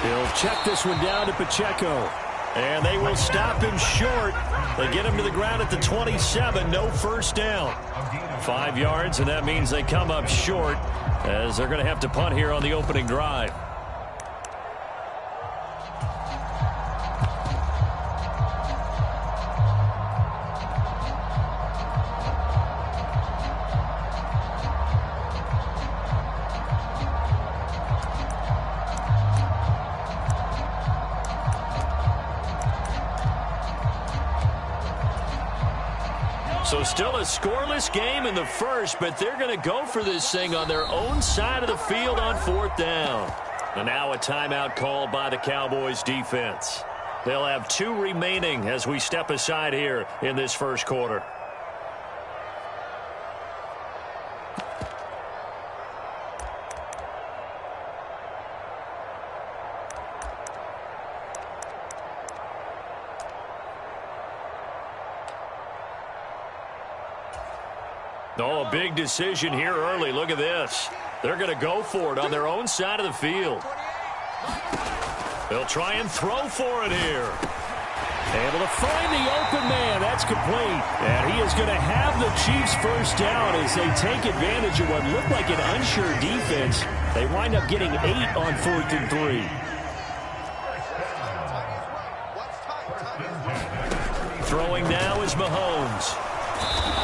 He'll check this one down to Pacheco. And they will stop him short. They get him to the ground at the 27. No first down. 5 yards, and that means they come up short, as they're going to have to punt here on the opening drive. So still a scoreless game in the first, but they're going to go for this thing on their own side of the field on 4th down. And now a timeout called by the Cowboys defense. They'll have 2 remaining as we step aside here in this first quarter. Oh, a big decision here early. Look at this. They're going to go for it on their own side of the field. They'll try and throw for it here. Able to find the open man. That's complete. And he is going to have the Chiefs first down as they take advantage of what looked like an unsure defense. They wind up getting 8 on 4th and 3. Throwing now is Mahomes.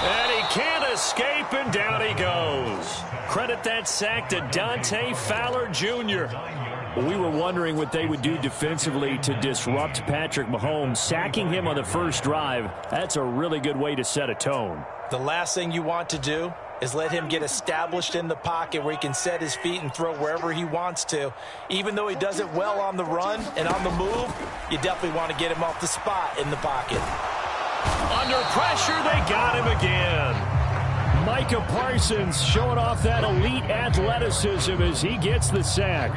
And he can't escape, and down he goes. Credit that sack to Dante Fowler Jr. We were wondering what they would do defensively to disrupt Patrick Mahomes. Sacking him on the first drive, that's a really good way to set a tone. The last thing you want to do is let him get established in the pocket where he can set his feet and throw wherever he wants to. Even though he does it well on the run and on the move, you definitely want to get him off the spot in the pocket. Under pressure, they got him again. Micah Parsons showing off that elite athleticism as he gets the sack.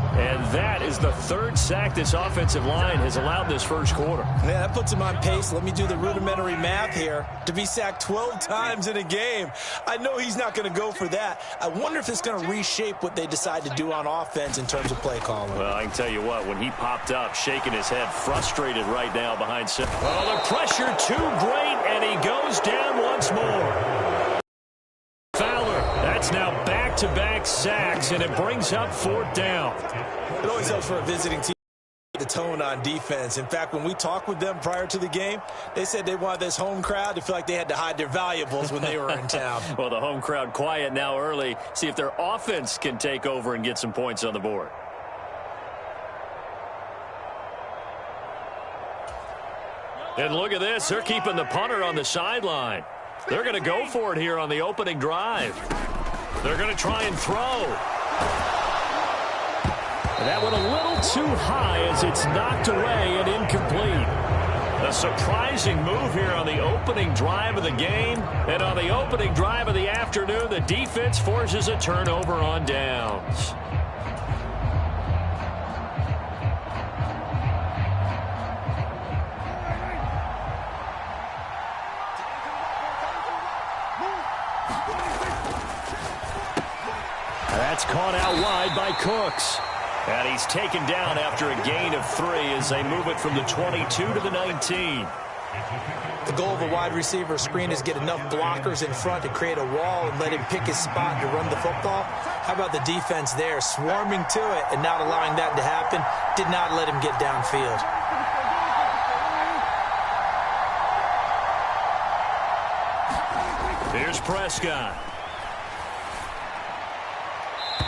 And that is the 3rd sack this offensive line has allowed this first quarter. Yeah, that puts him on pace. Let me do the rudimentary math here. To be sacked 12 times in a game, I know he's not going to go for that. I wonder if it's going to reshape what they decide to do on offense in terms of play calling. Well, I can tell you what, when he popped up, shaking his head, frustrated right now behind center. Oh, the pressure too great, and he goes down once more. Fowler, that's now back-to-back sacks, and it brings up 4th down. It always helps for a visiting team the tone on defense. In fact, when we talked with them prior to the game, they said they wanted this home crowd to feel like they had to hide their valuables when they were in town. Well, the home crowd quiet now early. See if their offense can take over and get some points on the board. And look at this. They're keeping the punter on the sideline. They're going to go for it here on the opening drive. They're going to try and throw. That went a little too high as it's knocked away and incomplete. A surprising move here on the opening drive of the game. And on the opening drive of the afternoon, the defense forces a turnover on downs. That's caught out wide by Cooks. And he's taken down after a gain of 3 as they move it from the 22 to the 19. The goal of a wide receiver screen is get enough blockers in front to create a wall and let him pick his spot to run the football. How about the defense there, swarming to it and not allowing that to happen? Did not let him get downfield. Here's Prescott.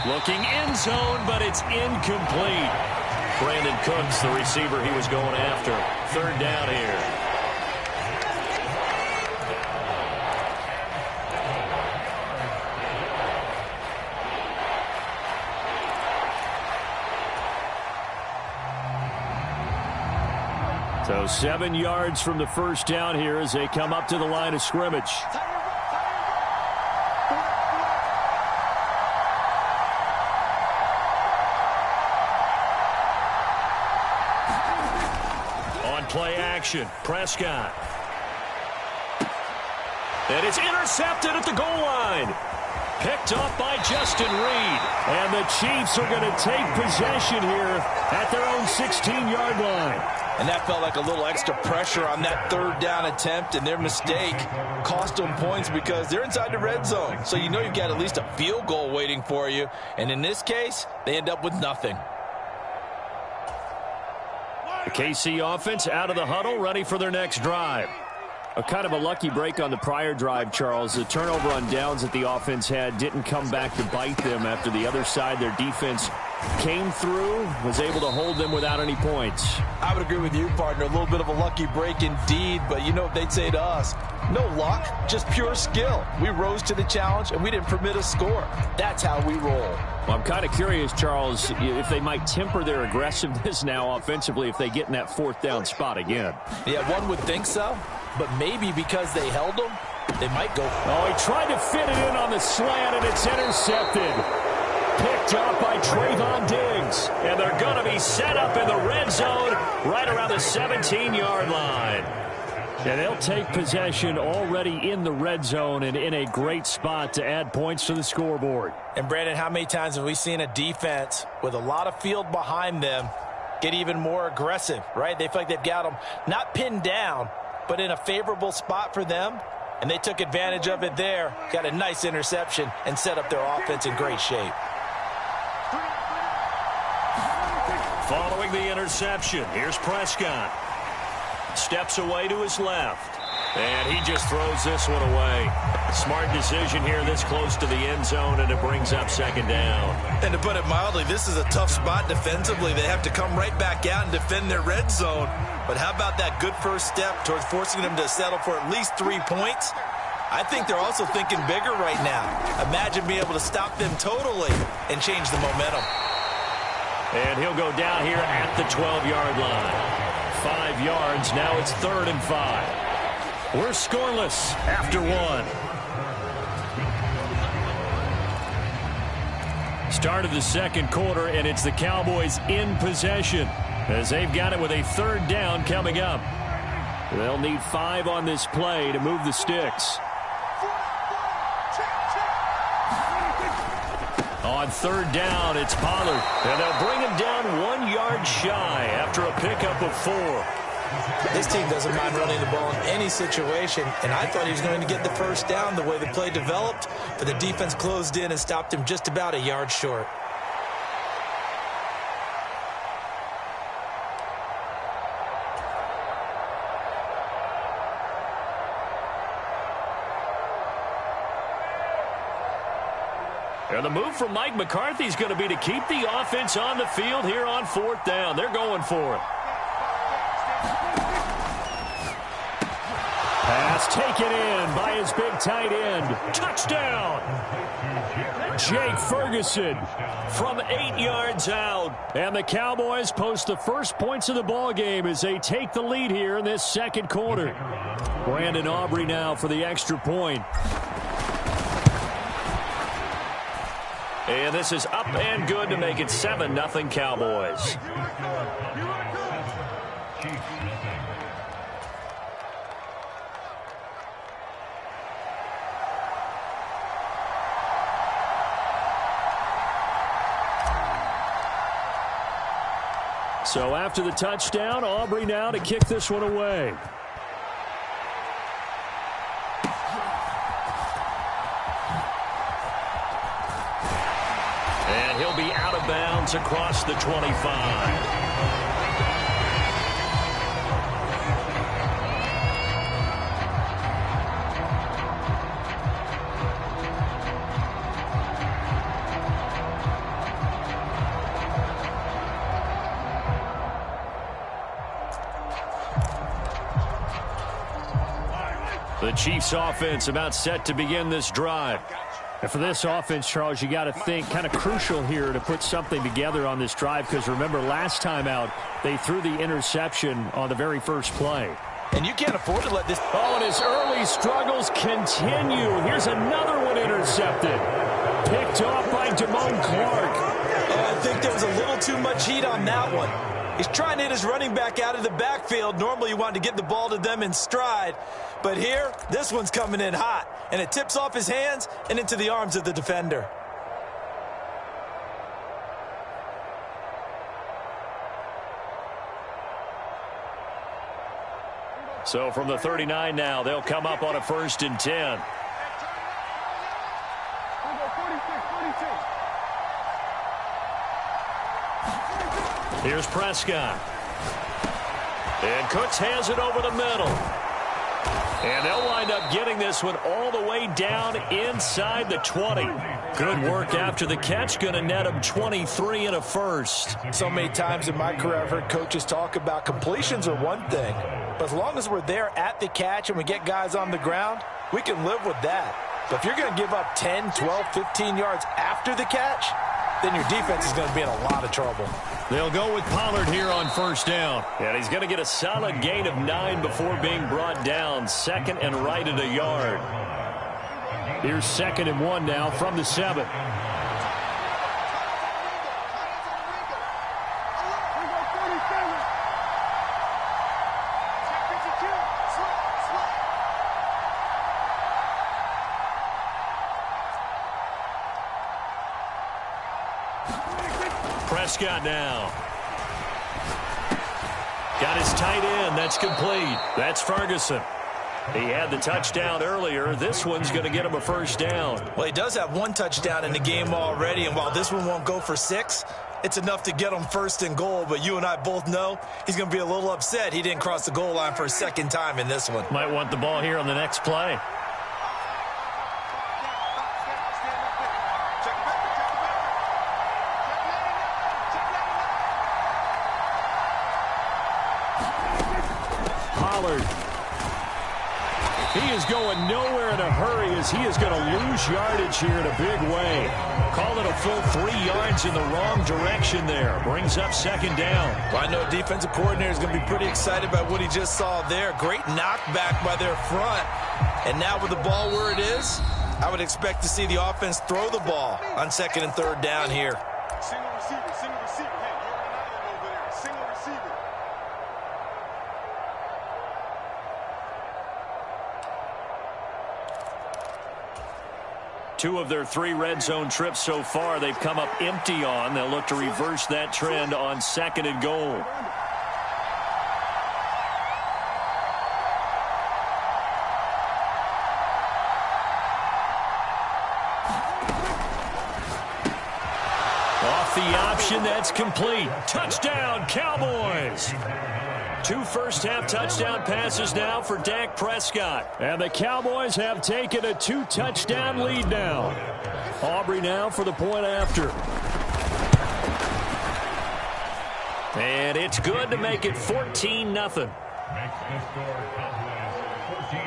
Looking end zone, but it's incomplete. Brandon Cooks, the receiver he was going after. 3rd down here. So 7 yards from the first down here as they come up to the line of scrimmage. Play action. Prescott. And it's intercepted at the goal line. Picked up by Justin Reed. And the Chiefs are going to take possession here at their own 16-yard line. And that felt like a little extra pressure on that 3rd down attempt, and their mistake cost them points because they're inside the red zone. So you know you've got at least a field goal waiting for you. And in this case, they end up with nothing. The KC offense out of the huddle, ready for their next drive. A kind of a lucky break on the prior drive, Charles. The turnover on downs that the offense had didn't come back to bite them after the other side. Their defense came through, was able to hold them without any points. I would agree with you, partner. A little bit of a lucky break indeed, but you know what they'd say to us? No luck, just pure skill. We rose to the challenge, and we didn't permit a score. That's how we roll. Well, I'm kind of curious, Charles, if they might temper their aggressiveness now offensively if they get in that 4th down spot again. Yeah, one would think so, but maybe because they held them, they might go. Oh, he tried to fit it in on the slant, and it's intercepted. Picked up by Trayvon Diggs. And they're going to be set up in the red zone right around the 17-yard line. And they'll take possession already in the red zone and in a great spot to add points to the scoreboard. And, Brandon, how many times have we seen a defense with a lot of field behind them get even more aggressive, right? They feel like they've got them not pinned down, but in a favorable spot for them. And they took advantage of it there, got a nice interception, and set up their offense in great shape. Following the interception, here's Prescott. Steps away to his left. And he just throws this one away. Smart decision here this close to the end zone, and it brings up 2nd down. And to put it mildly, this is a tough spot defensively. They have to come right back out and defend their red zone. But how about that good first step towards forcing them to settle for at least 3 points? I think they're also thinking bigger right now. Imagine being able to stop them totally and change the momentum. And he'll go down here at the 12-yard line. 5 yards. Now it's 3rd and 5. We're scoreless after 1. Start of the 2nd quarter, and it's the Cowboys in possession as they've got it with a 3rd down coming up. They'll need 5 on this play to move the sticks. On 3rd down, it's Pollard. And they'll bring him down 1 yard shy after a pickup of 4. This team doesn't mind running the ball in any situation, and I thought he was going to get the first down the way the play developed, but the defense closed in and stopped him just about a yard short. And the move from Mike McCarthy is going to be to keep the offense on the field here on 4th down. They're going for it. Pass taken in by his big tight end. Touchdown! Jake Ferguson from 8 yards out. And the Cowboys post the first points of the ball game as they take the lead here in this second quarter. Brandon Aubrey now for the extra point. And this is up and good to make it 7-0 Cowboys. So after the touchdown, Aubrey now to kick this one away. And he'll be out of bounds across the 25. The Chiefs offense about set to begin this drive. And for this offense, Charles, you got to think kind of crucial here to put something together on this drive, because remember last time out they threw the interception on the very first play. And you can't afford to let this... Oh, and his early struggles continue. Here's another one intercepted. Picked off by Damone Clark. I think there was a little too much heat on that one. He's trying to hit his running back out of the backfield. Normally you want to get the ball to them in stride. But here, this one's coming in hot. And it tips off his hands and into the arms of the defender. So from the 39 now, they'll come up on a 1st and 10. Here's Prescott. And Cooks has it over the middle. And they'll wind up getting this one all the way down inside the 20. Good work after the catch. Going to net him 23 and a first. So many times in my career I've heard coaches talk about completions are one thing. But as long as we're there at the catch and we get guys on the ground, we can live with that. But if you're going to give up 10, 12, 15 yards after the catch, then your defense is going to be in a lot of trouble. They'll go with Pollard here on 1st down. And he's going to get a solid gain of 9 before being brought down. 2nd and right at a yard. Here's 2nd and 1 now from the 7. Prescott now. Got his tight end. That's complete. That's Ferguson. He had the touchdown earlier. This one's going to get him a 1st down. Well, he does have 1 touchdown in the game already, and while this one won't go for 6, it's enough to get him 1st and goal. But you and I both know he's going to be a little upset he didn't cross the goal line for a 2nd time in this one. Might want the ball here on the next play. Pollard. He is going nowhere in a hurry as he is going to lose yardage here in a big way. Call it a full 3 yards in the wrong direction there. Brings up 2nd down. Well, I know defensive coordinator is going to be pretty excited about what he just saw there. Great knockback by their front. And now with the ball where it is, I would expect to see the offense throw the ball on 2nd and 3rd down here. Single receiver, single receiver. Hey, you're on an island over there. Single receiver. Two of their 3 red zone trips so far they've come up empty on. They'll look to reverse that trend on 2nd and goal. Off the option, that's complete. Touchdown, Cowboys. 2 first-half touchdown passes now for Dak Prescott. And the Cowboys have taken a 2-touchdown lead now. Aubrey now for the point after. And it's good to make it 14-0. Makes the score Cowboys 14,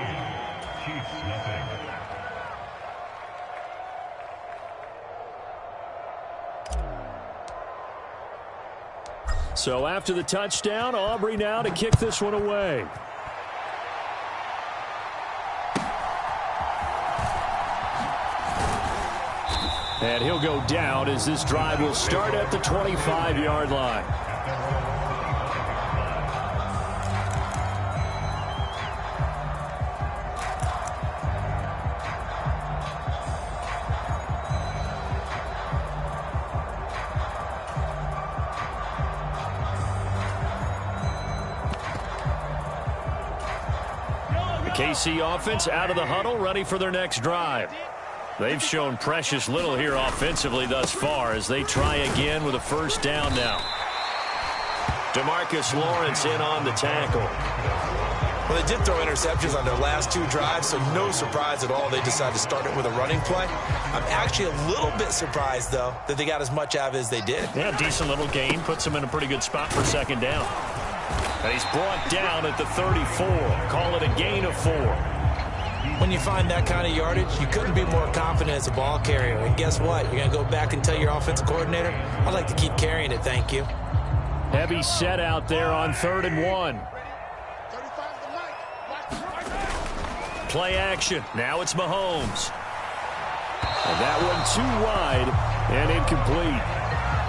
Chiefs nothing. So after the touchdown, Aubrey now to kick this one away. And he'll go down as this drive will start at the 25-yard line. KC offense out of the huddle, ready for their next drive. They've shown precious little here offensively thus far as they try again with a first down now. DeMarcus Lawrence in on the tackle. Well, they did throw interceptions on their last 2 drives, so no surprise at all they decided to start it with a running play. I'm actually a little bit surprised, though, that they got as much out of it as they did. Yeah, decent little gain. Puts them in a pretty good spot for second down. And he's brought down at the 34. Call it a gain of 4. When you find that kind of yardage, you couldn't be more confident as a ball carrier. And guess what? You're going to go back and tell your offensive coordinator, I'd like to keep carrying it, thank you. Heavy set out there on 3rd and 1. Play action. Now it's Mahomes. And that one too wide and incomplete.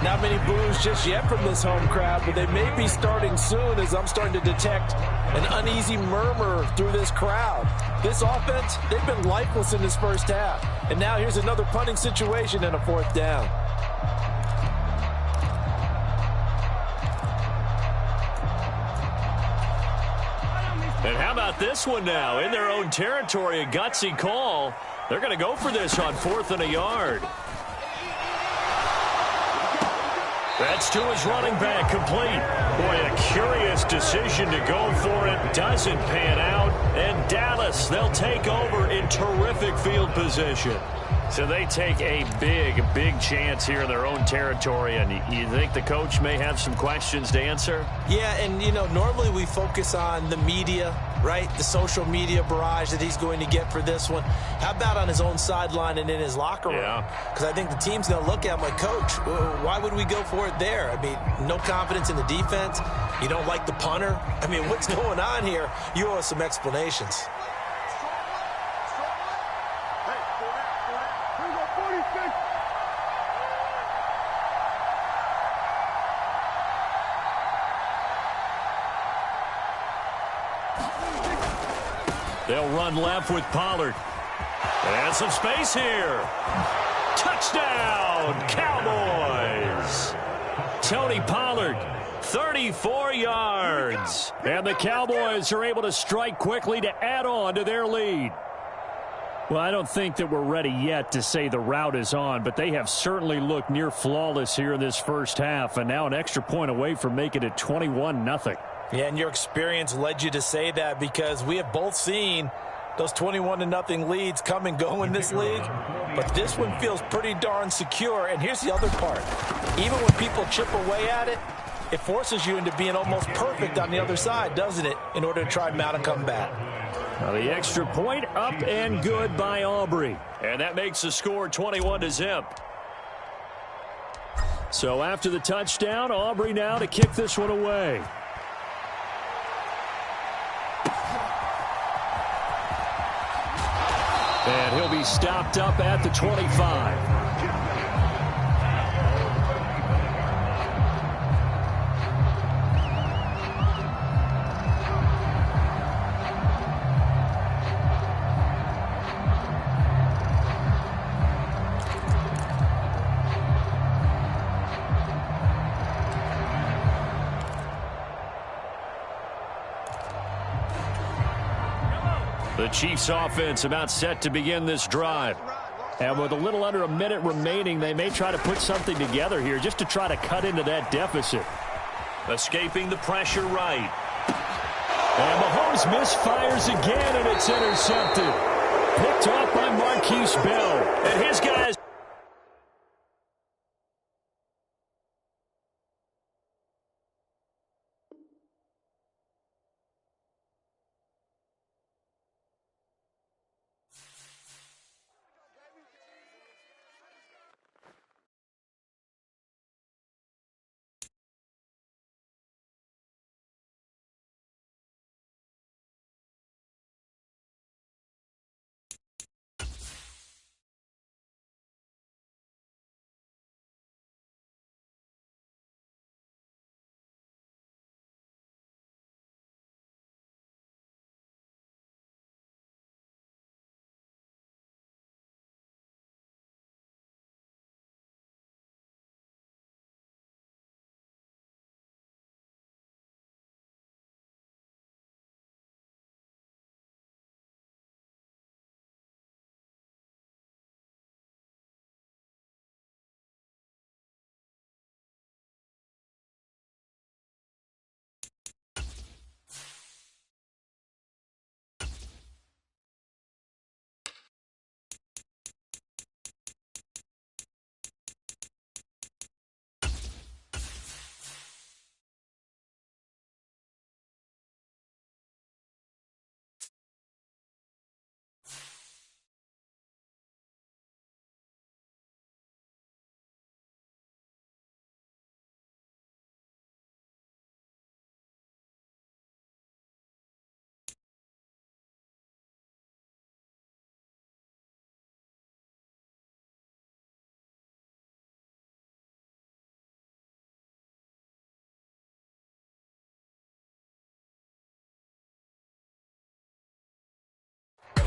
Not many boos just yet from this home crowd, but they may be starting soon as I'm starting to detect an uneasy murmur through this crowd. This offense, they've been lifeless in this first half. And now here's another punting situation and a 4th down. And how about this one now? In their own territory, a gutsy call. They're going to go for this on 4th and a yard. That's to his running back, complete. Boy, a curious decision to go for it. Doesn't pan out. And Dallas, they'll take over in terrific field position. So they take a big chance here in their own territory. And you think the coach may have some questions to answer? Yeah, and, you know, normally we focus on the media, right? The social media barrage that he's going to get for this one. How about on his own sideline and in his locker room? Yeah. Because I think the team's going to look at him like, Coach, why would we go for it there? I mean, no confidence in the defense. You don't like the punter. I mean, what's going on here? You owe us some explanations. They'll run left with Pollard. And some space here. Touchdown, Cowboys. Tony Pollard, 34 yards. And the Cowboys are able to strike quickly to add on to their lead. Well, I don't think that we're ready yet to say the route is on, but they have certainly looked near flawless here in this first half, and now an extra point away from making it 21-0. Yeah, and your experience led you to say that because we have both seen those 21-0 leads come and go in this league. But this one feels pretty darn secure. And here's the other part. Even when people chip away at it, it forces you into being almost perfect on the other side, doesn't it, in order to try and mount a comeback. Now the extra point up and good by Aubrey. And that makes the score 21-0. So after the touchdown, Aubrey now to kick this one away. And he'll be stopped up at the 25. The Chiefs offense about set to begin this drive. And with a little under a minute remaining, they may try to put something together here just to try to cut into that deficit. Escaping the pressure right. And Mahomes misfires again, and it's intercepted. Picked off by Marquise Bell. And his guys...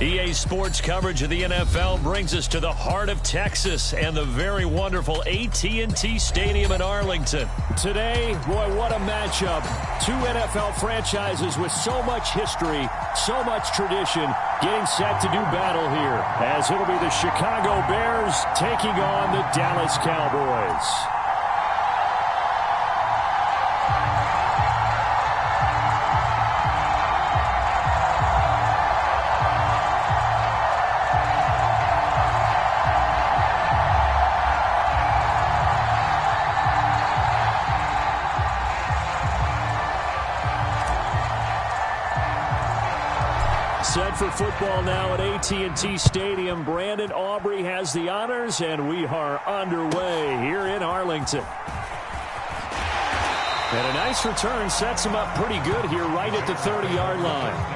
EA Sports coverage of the NFL brings us to the heart of Texas and the very wonderful AT&T Stadium in Arlington. Today, boy, what a matchup. Two NFL franchises with so much history, so much tradition, getting set to do battle here, as it'll be the Chicago Bears taking on the Dallas Cowboys. Set for football now at AT&T Stadium. Brandon Aubrey has the honors, and we are underway here in Arlington. And a nice return sets him up pretty good here right at the 30-yard line.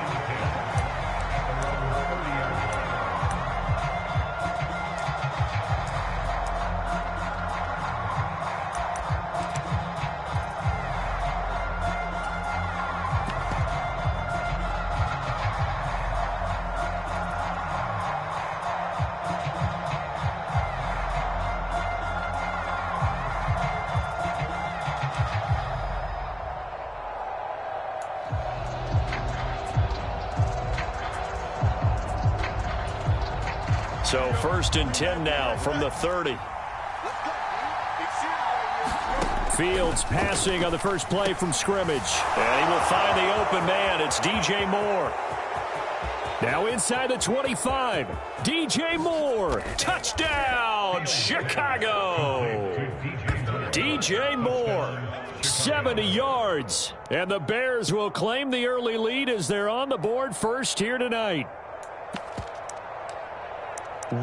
So 1st and 10 now from the 30. Fields passing on the first play from scrimmage. And he will find the open man. It's DJ Moore. Now inside the 25. DJ Moore. Touchdown, Chicago. DJ Moore. 70 yards. And the Bears will claim the early lead as they're on the board first here tonight.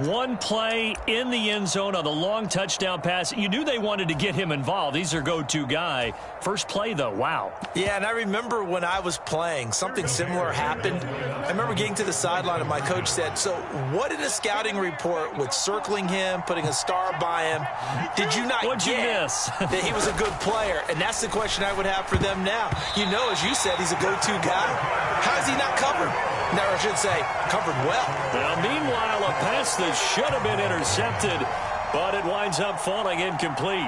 One play in the end zone on the long touchdown pass. You knew they wanted to get him involved. He's their go-to guy. First play, though, wow. Yeah, and I remember when I was playing, something similar happened. I remember getting to the sideline and my coach said, so what in a scouting report with circling him, putting a star by him, did you not What'd you get miss? that he was a good player? And that's the question I would have for them now. You know, as you said, he's a go-to guy. How is he not covered? No, I should say, covered well. Now, meanwhile, a pass that should have been intercepted, but it winds up falling incomplete.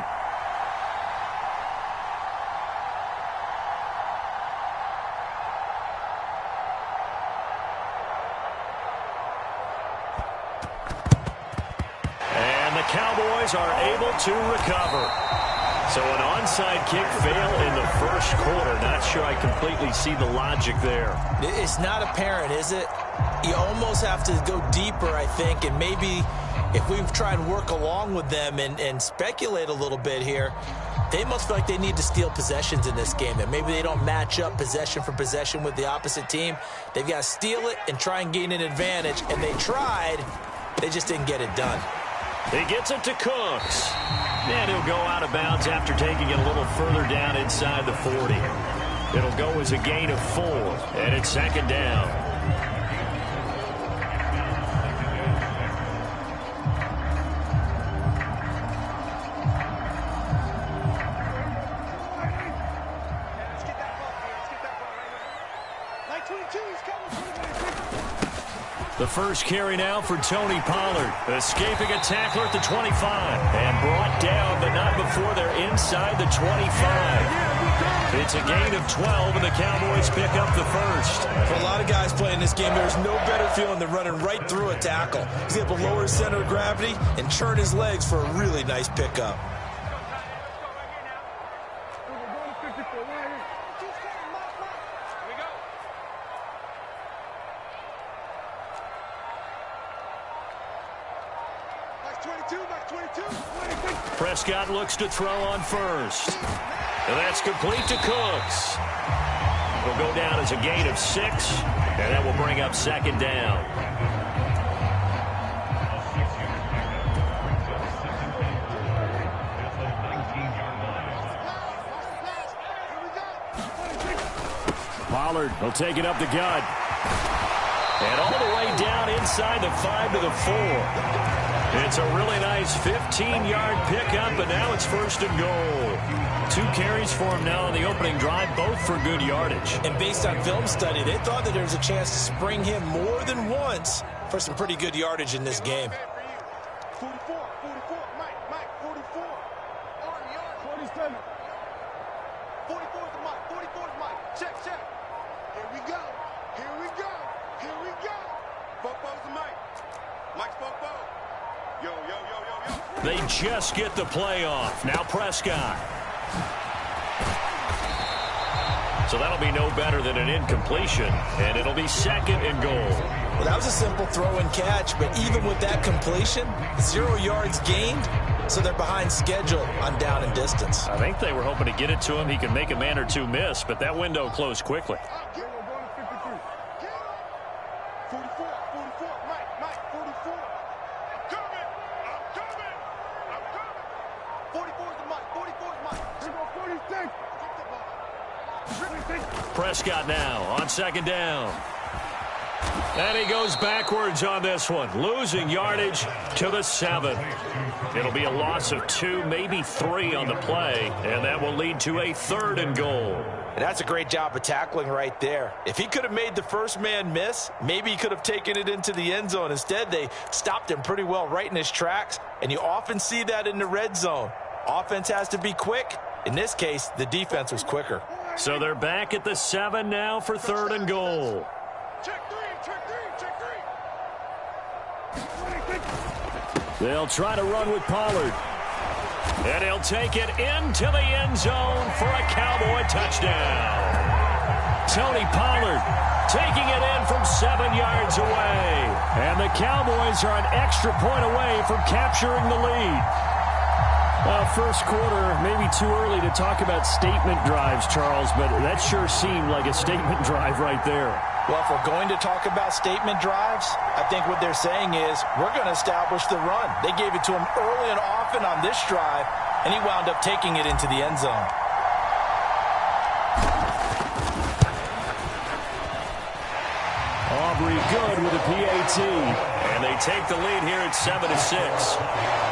And the Cowboys are able to recover. So an onside kick fail in the first quarter. Not sure I completely see the logic there. It's not apparent, is it? You almost have to go deeper, I think, and maybe if we try and work along with them and speculate a little bit here, they must feel like they need to steal possessions in this game, and maybe they don't match up possession for possession with the opposite team. They've got to steal it and try and gain an advantage, and they tried. They just didn't get it done. He gets it to Cooks. And he'll go out of bounds after taking it a little further down inside the 40. It'll go as a gain of 4, and it's second down. The first carry now for Tony Pollard, escaping a tackler at the 25 and brought down, but not before they're inside the 25. It's a gain of 12, and the Cowboys pick up the first. For a lot of guys playing this game, there's no better feeling than running right through a tackle. He's able to lower his center of gravity and churn his legs for a really nice pickup. Prescott looks to throw on first. And that's complete to Cooks. It'll go down as a gain of 6, and that will bring up second down. Pollard will take it up the gut. And all the way down inside the 5 to the 4. It's a really nice 15-yard pickup, and now it's first and goal. 2 carries for him now on the opening drive, both for good yardage. And based on film study, they thought that there was a chance to spring him more than once for some pretty good yardage in this game. 44, Mike, 44. On the yard, 47. 44 is Mike, 44 is Mike. Check. Here we go. Fopo's the Mike. Mike's Fopo. Yo. They just get the play off. Now Prescott. So that'll be no better than an incompletion, and it'll be second and goal. Well, that was a simple throw and catch, but even with that completion, 0 yards gained, so they're behind schedule on down and distance. I think they were hoping to get it to him. He could make a man or two miss, but that window closed quickly. 44, Mike, 44. I'm coming. 44 is Mike. Here go 46. Prescott now on second down. And he goes backwards on this one, losing yardage to the 7. It'll be a loss of 2, maybe 3 on the play, and that will lead to a third and goal. And that's a great job of tackling right there. If he could have made the first man miss, maybe he could have taken it into the end zone. Instead, they stopped him pretty well right in his tracks, and you often see that in the red zone. Offense has to be quick. In this case, the defense was quicker. So they're back at the 7 now for third and goal. Check three. They'll try to run with Pollard. And he'll take it into the end zone for a Cowboy touchdown. Tony Pollard taking it in from 7 yards away. And the Cowboys are an extra point away from capturing the lead. First quarter, maybe too early to talk about statement drives, Charles, but that sure seemed like a statement drive right there. Well, if we're going to talk about statement drives, I think what they're saying is we're going to establish the run. They gave it to him early and often on this drive, and he wound up taking it into the end zone. Aubrey good with a PAT, and they take the lead here at 7-6.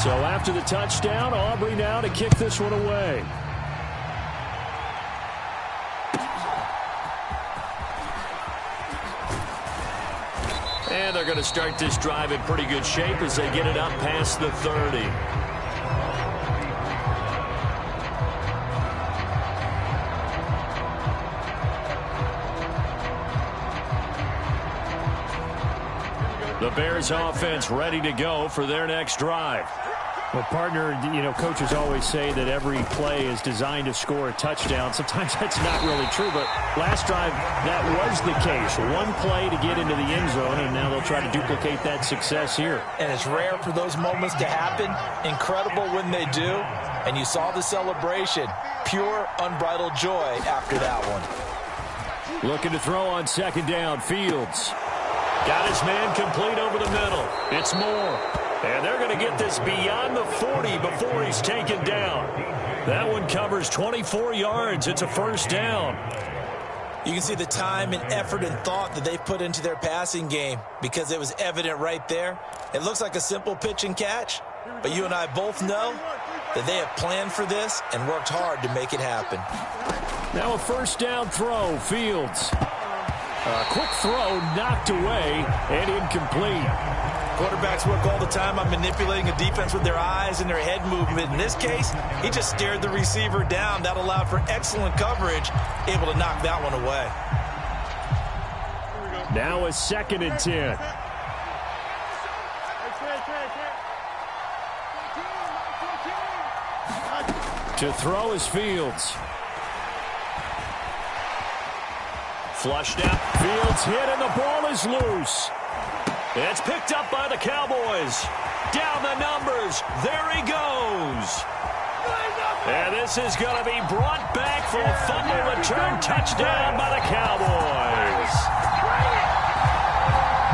So after the touchdown, Aubrey now to kick this one away. And they're going to start this drive in pretty good shape as they get it up past the 30. The Bears offense ready to go for their next drive. Well, partner, coaches always say that every play is designed to score a touchdown. Sometimes that's not really true, but last drive, that was the case. One play to get into the end zone, and now they'll try to duplicate that success here. And it's rare for those moments to happen. Incredible when they do. And you saw the celebration. Pure, unbridled joy after that one. Looking to throw on second down. Fields got his man complete over the middle. It's Moore. And they're going to get this beyond the 40 before he's taken down. That one covers 24 yards. It's a first down. You can see the time and effort and thought that they've put into their passing game because it was evident right there. It looks like a simple pitch and catch, but you and I both know that they have planned for this and worked hard to make it happen. Now a first down throw. Fields. A quick throw knocked away and incomplete. Quarterbacks work all the time on manipulating a defense with their eyes and their head movement. In this case, he just stared the receiver down. That allowed for excellent coverage, able to knock that one away. Now a 2nd and 10. To throw is Fields. Flushed out. Fields hit and the ball is loose. It's picked up by the Cowboys. Down the numbers. There he goes. And this is going to be brought back for a fumble return touchdown by the Cowboys.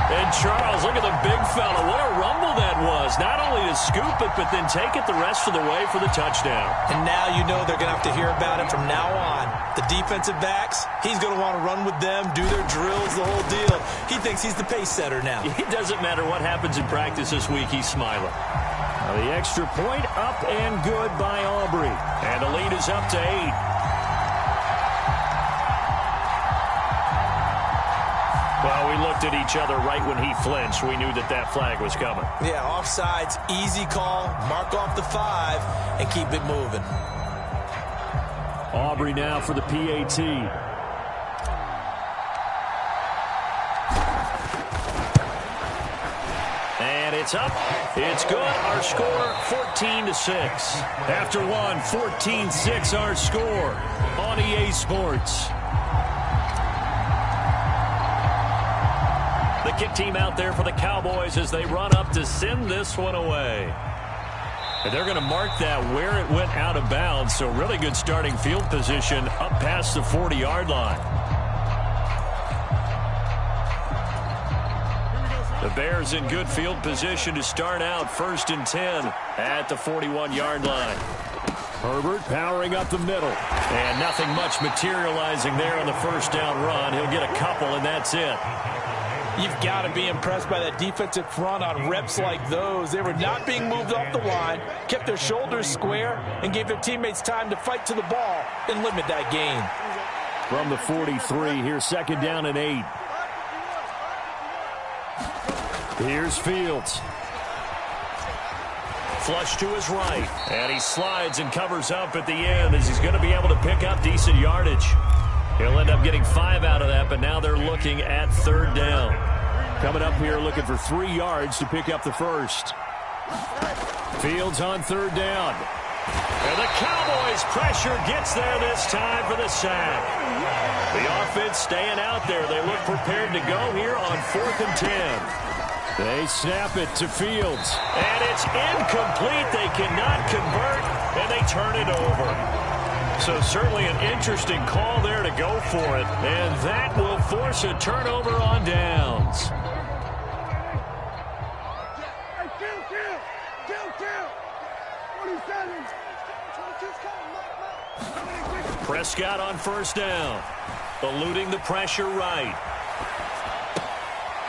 And Charles, look at the big fella. What a rumble that was. Not only to scoop it, but then take it the rest of the way for the touchdown. And now you know they're going to have to hear about it from now on. The defensive backs, he's going to want to run with them, do their drills, the whole deal. He thinks he's the pace setter now. It doesn't matter what happens in practice this week. He's smiling. Now the extra point up and good by Aubrey. And the lead is up to 8. Well, we looked at each other right when he flinched. We knew that that flag was coming. Yeah, offsides, easy call, mark off the 5, and keep it moving. Aubrey now for the PAT. And it's up. It's good. Our score, 14-6. After one, 14-6 our score on EA Sports. The kick team out there for the Cowboys as they run up to send this one away. And they're going to mark that where it went out of bounds. So really good starting field position up past the 40-yard line. The Bears in good field position to start out 1st and 10 at the 41-yard line. Herbert powering up the middle. And nothing much materializing there on the first down run. He'll get a couple, and that's it. You've got to be impressed by that defensive front on reps like those. They were not being moved off the line, kept their shoulders square, and gave their teammates time to fight to the ball and limit that gain. From the 43, here's 2nd down and 8. Here's Fields. Flush to his right, and he slides and covers up at the end as he's going to be able to pick up decent yardage. He'll end up getting 5 out of that, but now they're looking at 3rd down. Coming up here looking for 3 yards to pick up the first. Fields on 3rd down. And the Cowboys pressure gets there this time for the sack. The offense staying out there. They look prepared to go here on 4th and 10. They snap it to Fields. And it's incomplete. They cannot convert, and they turn it over. So certainly an interesting call there to go for it. And that will force a turnover on downs. Prescott on 1st down. Eluding the pressure right.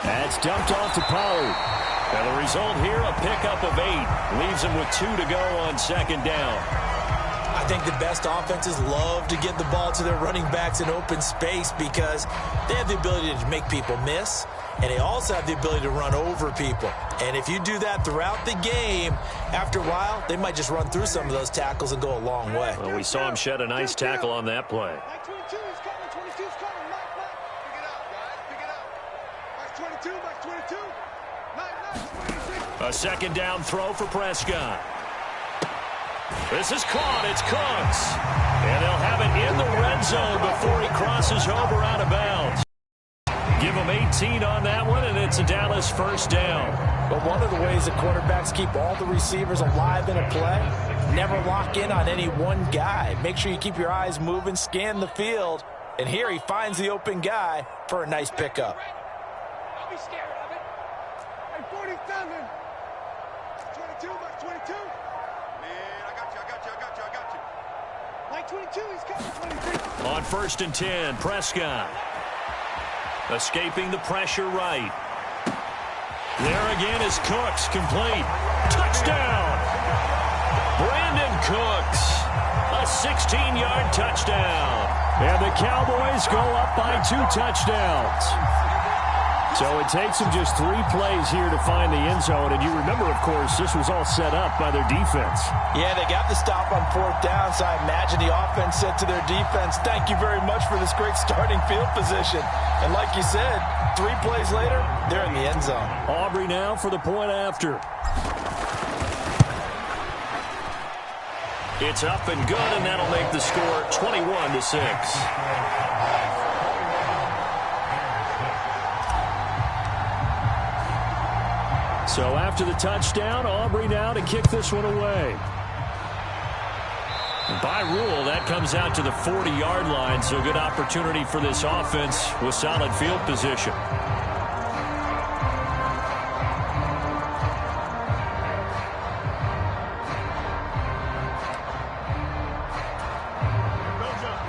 That's dumped off to Pollard. And the result here, a pickup of 8. Leaves him with 2 to go on 2nd down. I think the best offenses love to get the ball to their running backs in open space because they have the ability to make people miss, and they also have the ability to run over people. And if you do that throughout the game, after a while, they might just run through some of those tackles and go a long way. Well, we saw him shed a nice tackle on that play. Mike 22 is coming. 22 is coming. Mike. Pick it up, guys. Pick it up. Mike 22. Mike 22. Mike. A second down throw for Prescott. This is caught. It's Cooks. And they'll have it in the red zone before he crosses over out of bounds. Give him 18 on that one, and it's a Dallas first down. But one of the ways that quarterbacks keep all the receivers alive in a play, never lock in on any one guy. Make sure you keep your eyes moving, scan the field. And here he finds the open guy for a nice pickup. Don't be scared of it. Hey, 47. 22, Mike 22. Man, I got you. Mike 22, he's coming 23. On 1st and 10, Prescott. Escaping the pressure right. There again is Cooks, complete. Touchdown! Brandon Cooks, a 16-yard touchdown. And the Cowboys go up by 2 touchdowns. So it takes them just 3 plays here to find the end zone. And you remember, of course, this was all set up by their defense. Yeah, they got the stop on 4th down, so I imagine the offense said to their defense, thank you very much for this great starting field position. And like you said, 3 plays later, they're in the end zone. Aubrey now for the point after. It's up and good, and that'll make the score 21-6. So after the touchdown, Aubrey now to kick this one away. By rule, that comes out to the 40-yard line, so good opportunity for this offense with solid field position.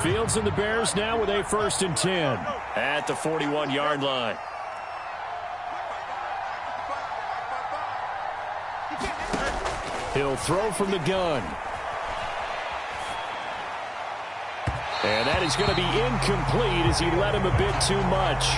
Fields and the Bears now with a 1st and 10 at the 41-yard line. He'll throw from the gun. And that is going to be incomplete as he led him a bit too much.